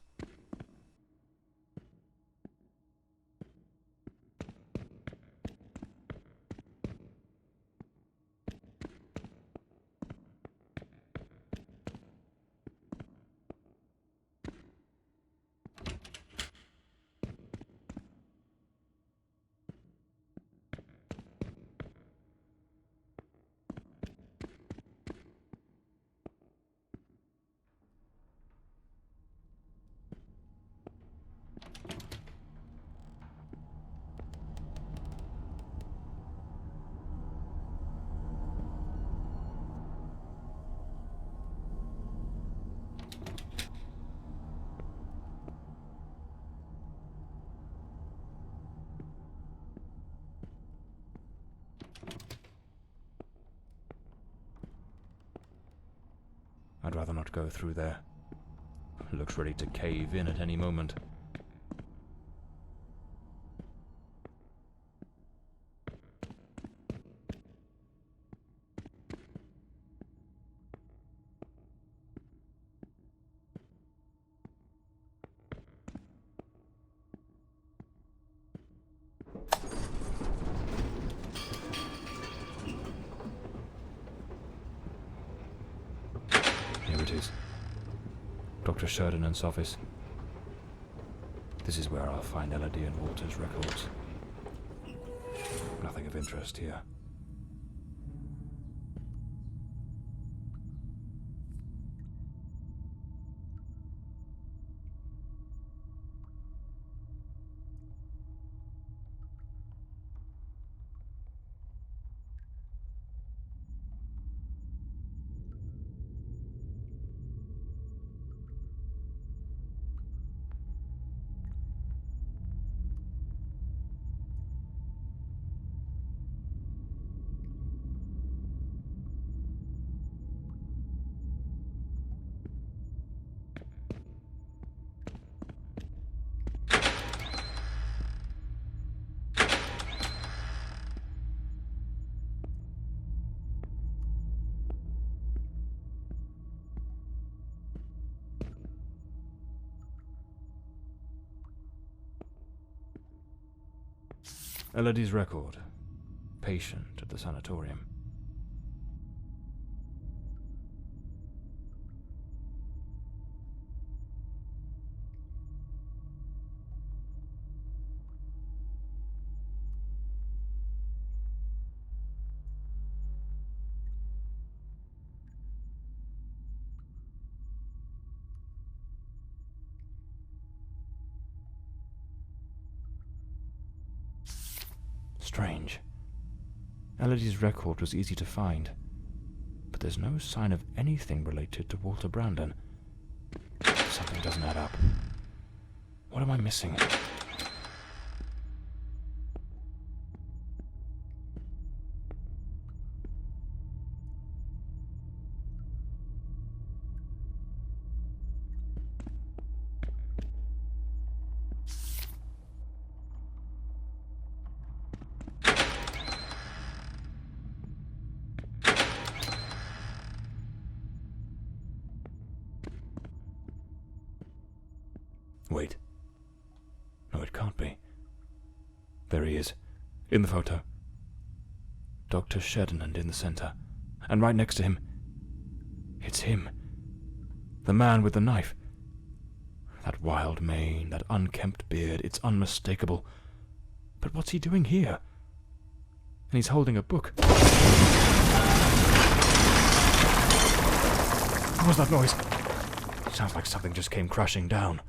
I'd rather not go through there. Looks ready to cave in at any moment. Here it is. Dr. Sheridan's office. This is where I'll find Elodie and Walter's records. Nothing of interest here. Elodie's record. Patient at the sanatorium. Strange. Elodie's record was easy to find, but there's no sign of anything related to Walter Brandon. Something doesn't add up. What am I missing? Wait. No, it can't be. There he is, in the photo. Dr. Sheridan in the center, and right next to him, it's him. The man with the knife. That wild mane, that unkempt beard, it's unmistakable. But what's he doing here? And he's holding a book. What was that noise? Sounds like something just came crashing down.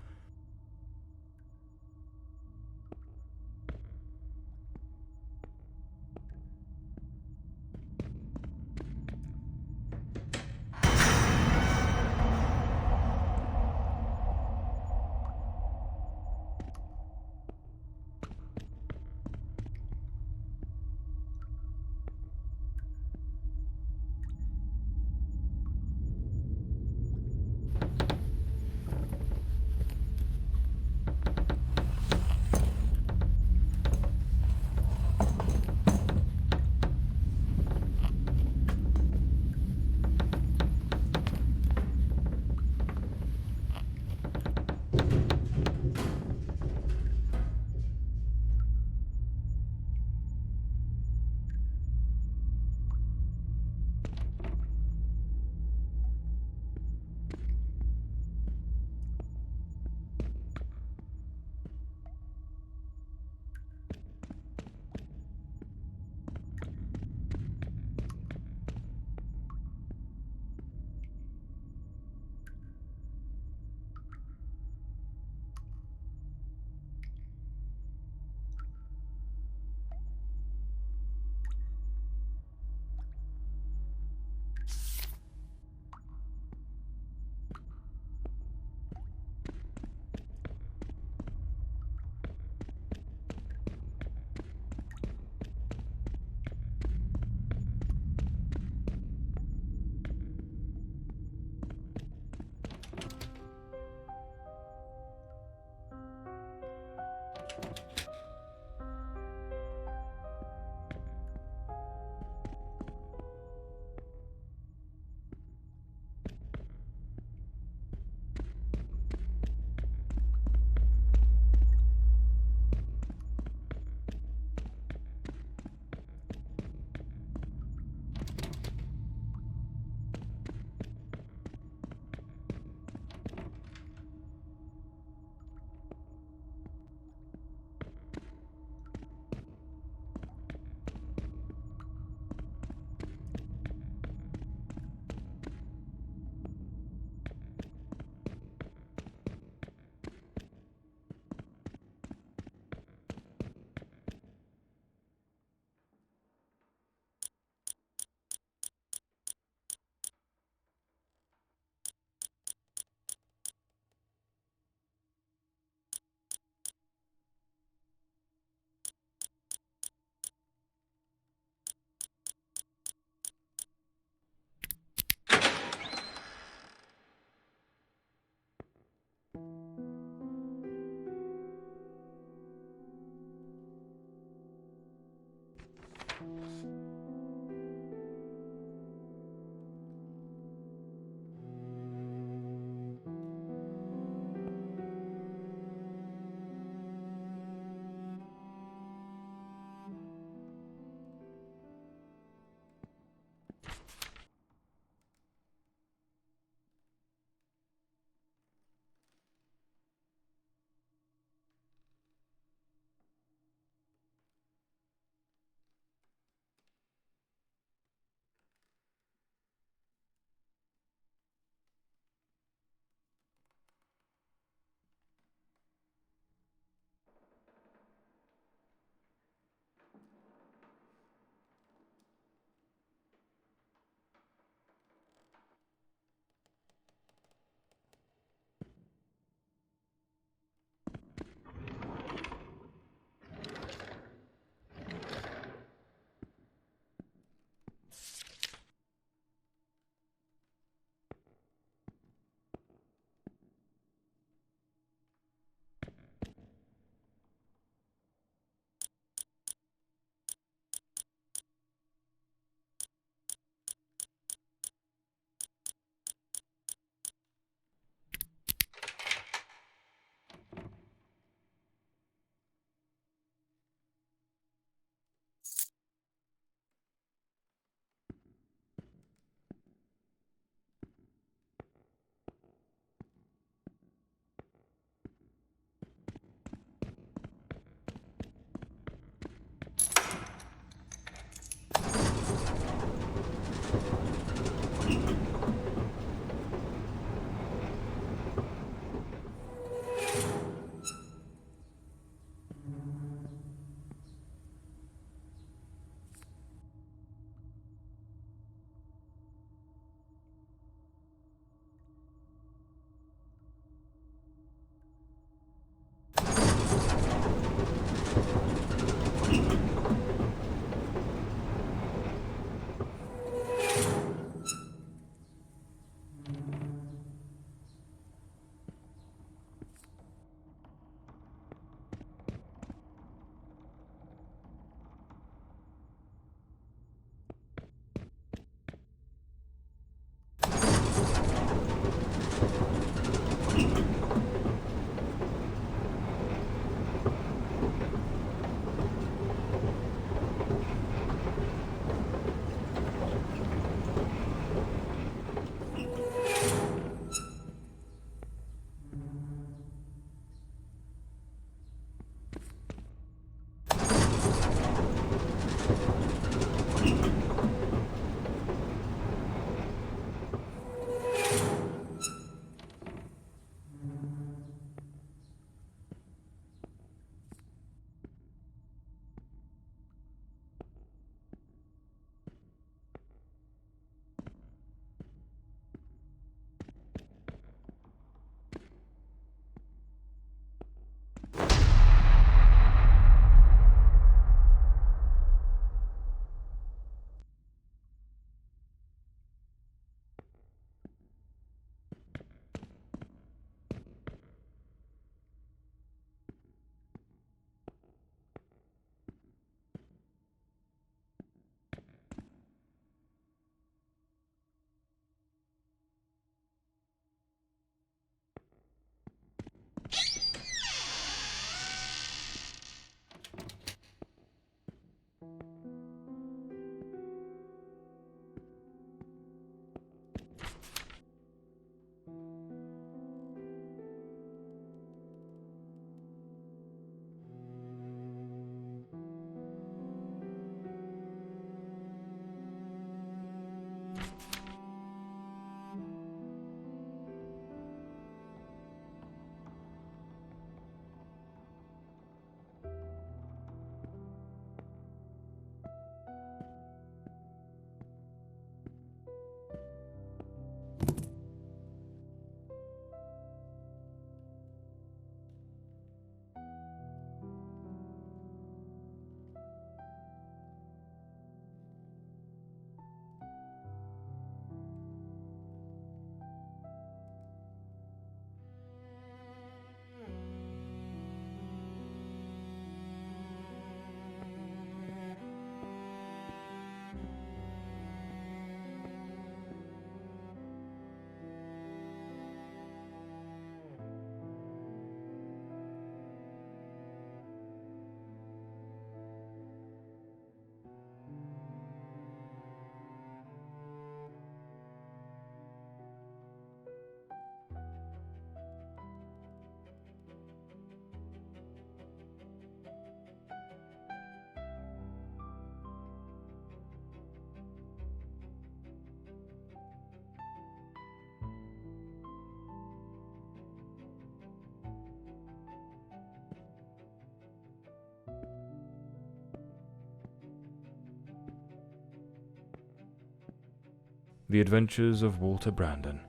The Adventures of Walter Brandon,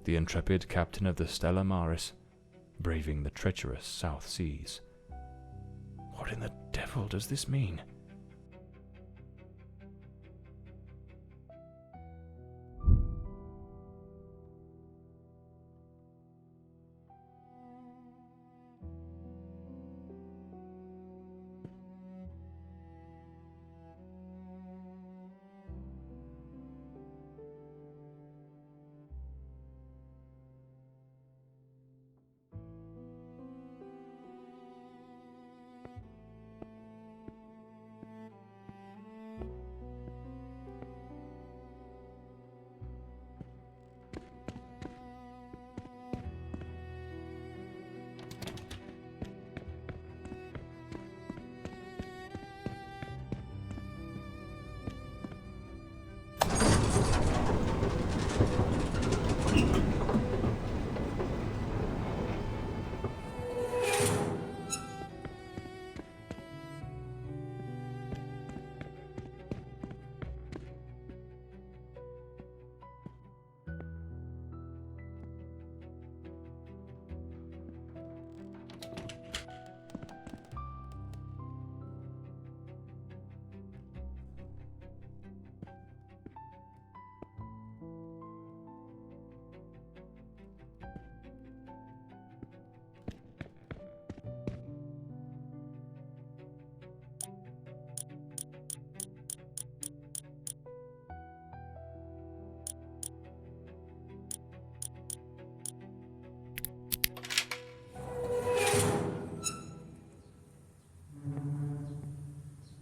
the intrepid captain of the Stella Maris, braving the treacherous South Seas. What in the devil does this mean?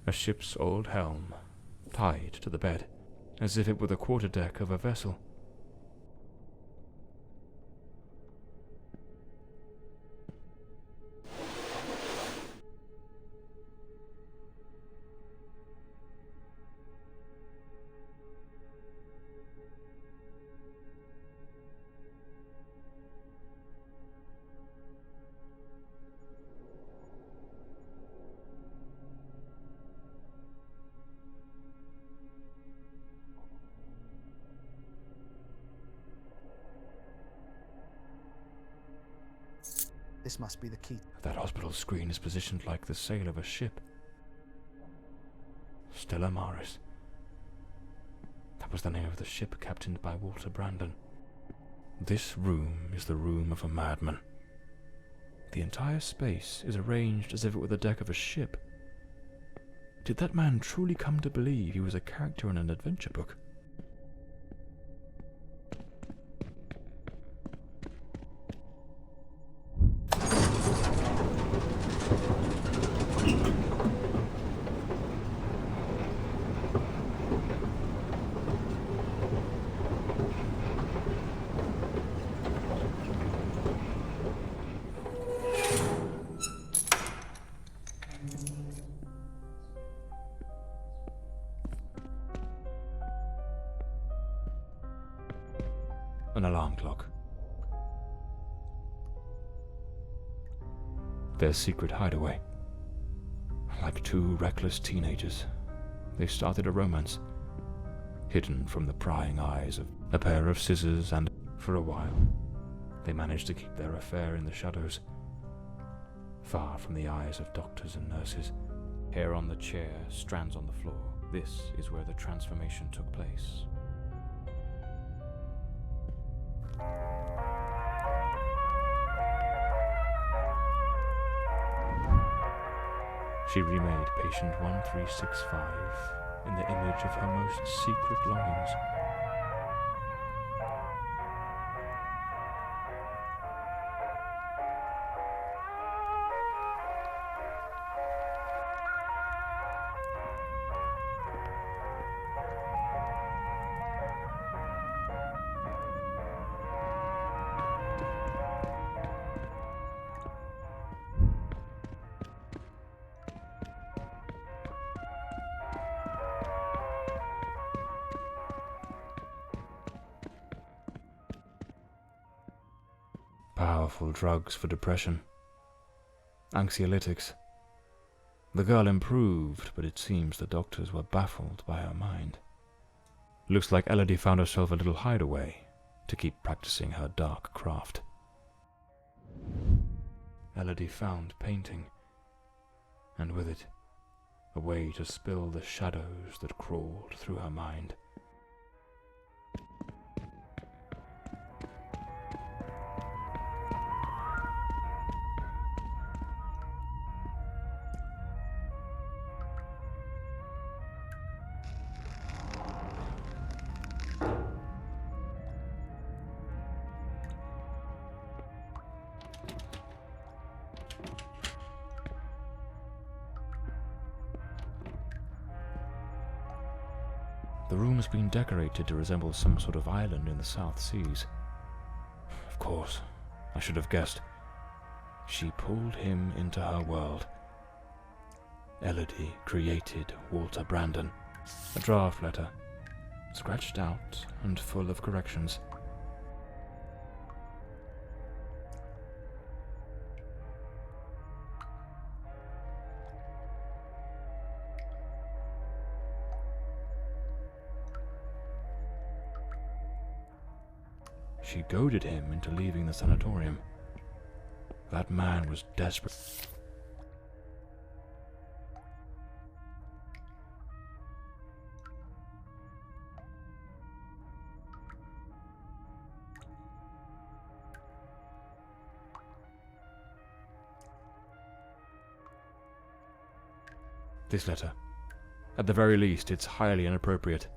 A ship's old helm, tied to the bed, as if it were the quarterdeck of a vessel. This must be the key. That hospital screen is positioned like the sail of a ship. Stella Maris. That was the name of the ship captained by Walter Brandon. This room is the room of a madman. The entire space is arranged as if it were the deck of a ship. Did that man truly come to believe he was a character in an adventure book? An alarm clock. Their secret hideaway. Like two reckless teenagers, they started a romance, hidden from the prying eyes of a pair of scissors, and for a while, they managed to keep their affair in the shadows, far from the eyes of doctors and nurses. Hair on the chair, strands on the floor. This is where the transformation took place. She remade patient 1365 in the image of her most secret longings. Powerful drugs for depression. Anxiolytics. The girl improved, but it seems the doctors were baffled by her mind. Looks like Elodie found herself a little hideaway to keep practicing her dark craft. Elodie found painting, and with it, a way to spill the shadows that crawled through her mind. The room has been decorated to resemble some sort of island in the South Seas. Of course, I should have guessed. She pulled him into her world. Elodie created Walter Brandon. A draft letter, scratched out and full of corrections. She goaded him into leaving the sanatorium. That man was desperate. This letter. At the very least, it's highly inappropriate.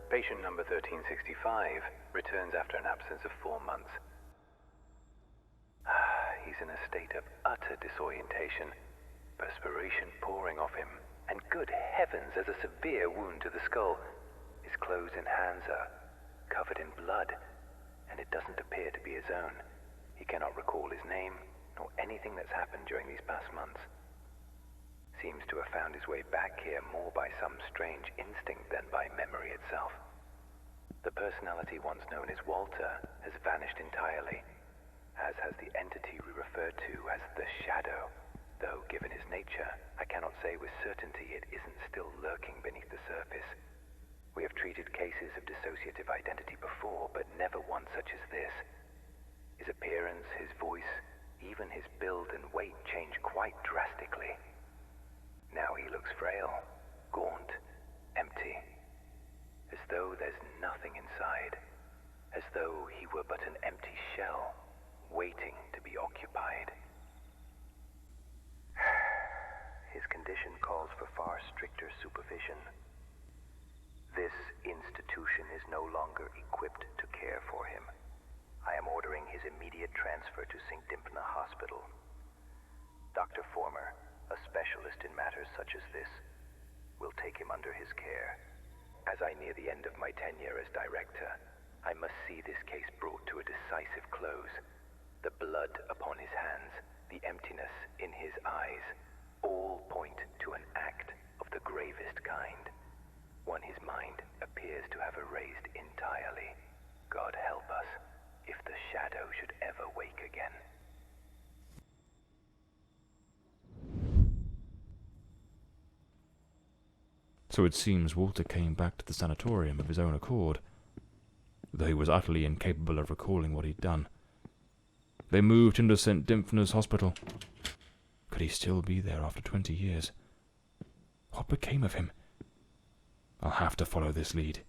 Patient number 1365 returns after an absence of 4 months. He's in a state of utter disorientation, perspiration pouring off him, and good heavens, there's a severe wound to the skull. His clothes and hands are covered in blood, and it doesn't appear to be his own. He cannot recall his name, nor anything that's happened during these past months. Seems to have found his way back here more by some strange instinct than by memory itself. The personality once known as Walter has vanished entirely, as has the entity we refer to as the Shadow, though given his nature, I cannot say with certainty it isn't still lurking beneath the surface. We have treated cases of dissociative identity before, but never one such as this. His appearance, his voice, even his build and weight change quite drastically. Now he looks frail, gaunt, empty, as though there's nothing inside, as though he were but an empty shell, waiting to be occupied. His condition calls for far stricter supervision. This institution is no longer equipped to care for him. I am ordering his immediate transfer to St. Dimpna Hospital. Dr. Former, a specialist in matters such as this, will take him under his care. As I near the end of my tenure as director, I must see this case brought to a decisive close. The blood upon his hands, the emptiness in his eyes, all all point to an act of the gravest kind. One his mind appears to have erased entirely. God help us, if the shadow should ever wake again. So it seems Walter came back to the sanatorium of his own accord, though he was utterly incapable of recalling what he'd done. They moved him to St. Dymphna's Hospital. Could he still be there after 20 years? What became of him? I'll have to follow this lead.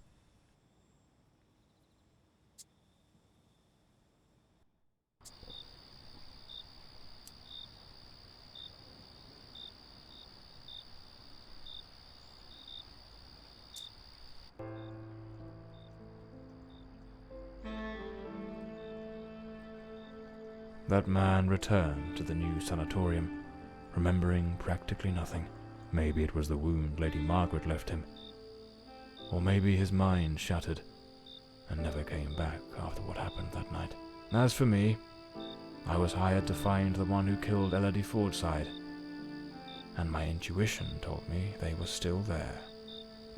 That man returned to the new sanatorium, remembering practically nothing. Maybe it was the wound Lady Margaret left him. Or maybe his mind shattered and never came back after what happened that night. As for me, I was hired to find the one who killed Lady Fordside, and my intuition told me they were still there,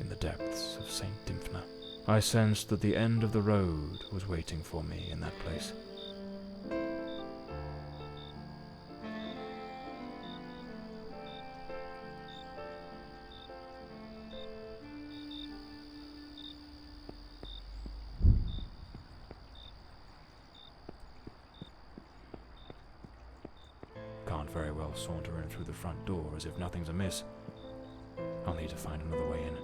in the depths of St. Dymphna. I sensed that the end of the road was waiting for me in that place. Can't very well saunter in through the front door as if nothing's amiss. I'll need to find another way in.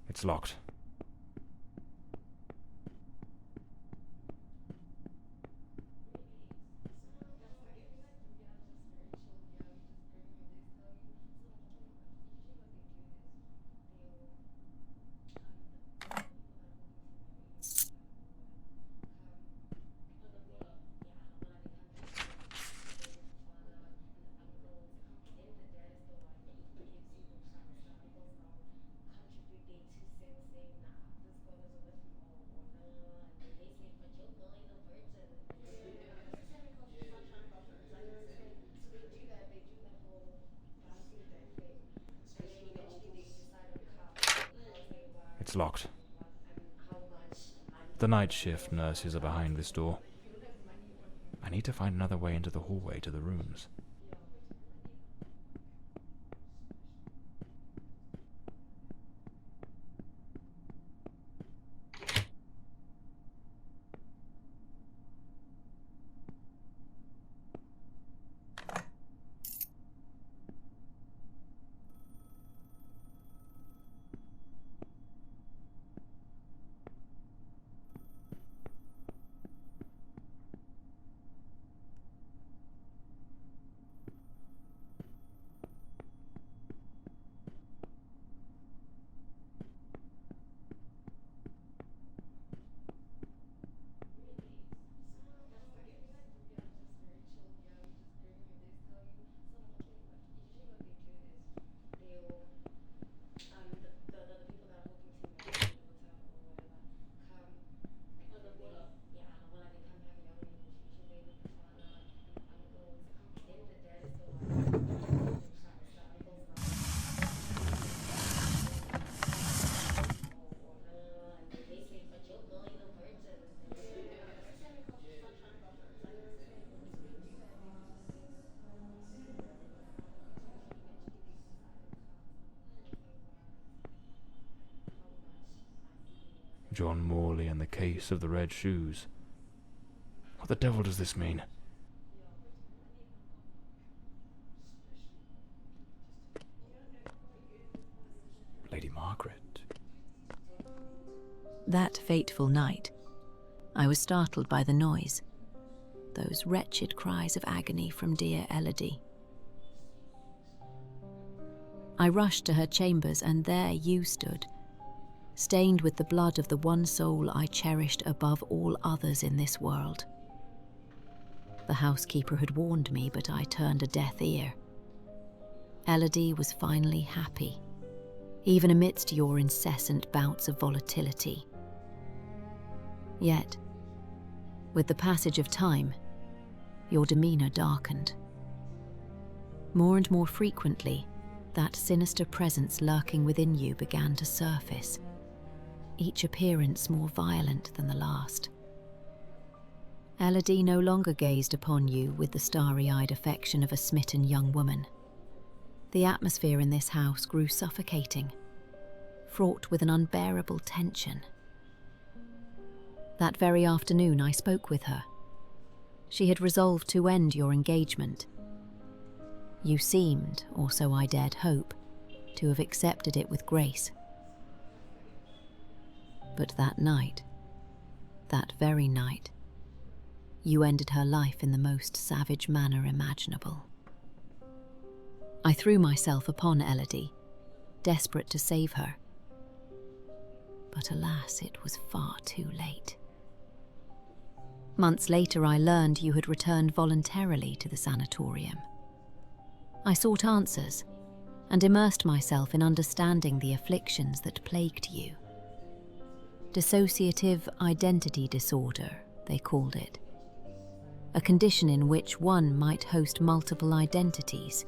It's locked. It's locked. The night shift nurses are behind this door. I need to find another way into the hallway to the rooms. John Morley and the case of the red shoes. What the devil does this mean? Lady Margaret. That fateful night, I was startled by the noise. those wretched cries of agony from dear Elodie. I rushed to her chambers, and there you stood, stained with the blood of the one soul I cherished above all others in this world. The housekeeper had warned me, but I turned a deaf ear. Elodie was finally happy, even amidst your incessant bouts of volatility. Yet, with the passage of time, your demeanour darkened. More and more frequently, that sinister presence lurking within you began to surface, each appearance more violent than the last. Elodie no longer gazed upon you with the starry-eyed affection of a smitten young woman. The atmosphere in this house grew suffocating, fraught with an unbearable tension. That very afternoon I spoke with her. She had resolved to end your engagement. You seemed, or so I dared hope, to have accepted it with grace. But that night, that very night, you ended her life in the most savage manner imaginable. I threw myself upon Elodie, desperate to save her. But alas, it was far too late. Months later, I learned you had returned voluntarily to the sanatorium. I sought answers and immersed myself in understanding the afflictions that plagued you. Dissociative identity disorder, they called it. A condition in which one might host multiple identities,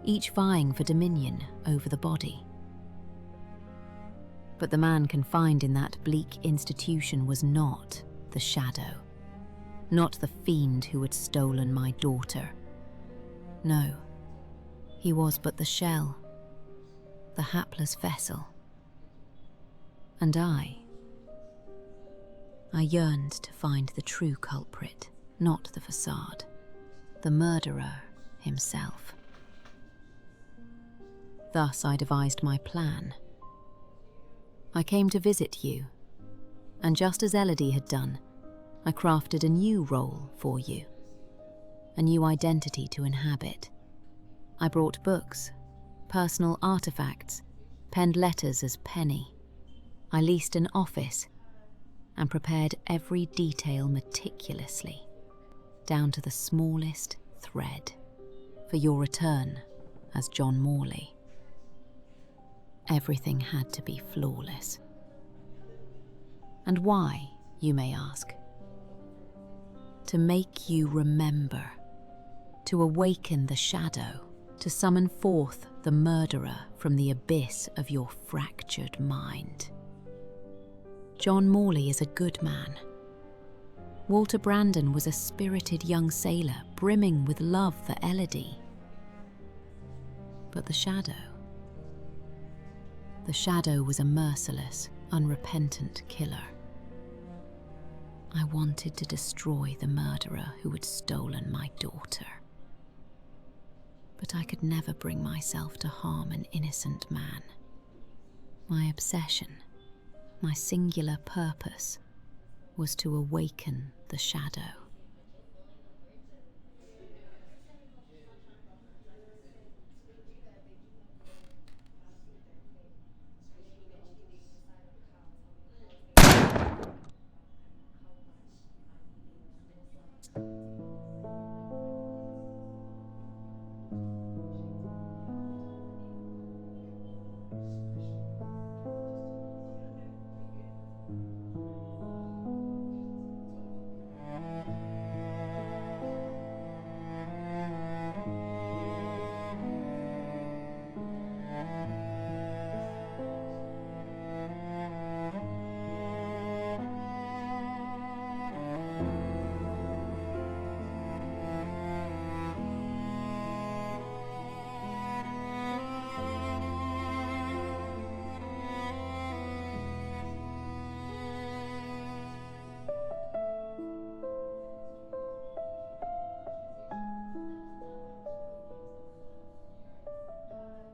each vying for dominion over the body. But the man confined in that bleak institution was not the shadow, not the fiend who had stolen my daughter. No, he was but the shell, the hapless vessel. And I yearned to find the true culprit, not the facade, the murderer himself. Thus I devised my plan. I came to visit you, and just as Elodie had done, I crafted a new role for you, a new identity to inhabit. I brought books, personal artifacts, penned letters as Penny. I leased an office and prepared every detail meticulously, down to the smallest thread, for your return as John Morley. Everything had to be flawless. And why, you may ask? To make you remember, to awaken the shadow, to summon forth the murderer from the abyss of your fractured mind. John Morley is a good man. Walter Brandon was a spirited young sailor brimming with love for Elodie. But the shadow was a merciless, unrepentant killer. I wanted to destroy the murderer who had stolen my daughter. But I could never bring myself to harm an innocent man. My obsession, my singular purpose, was to awaken the shadow.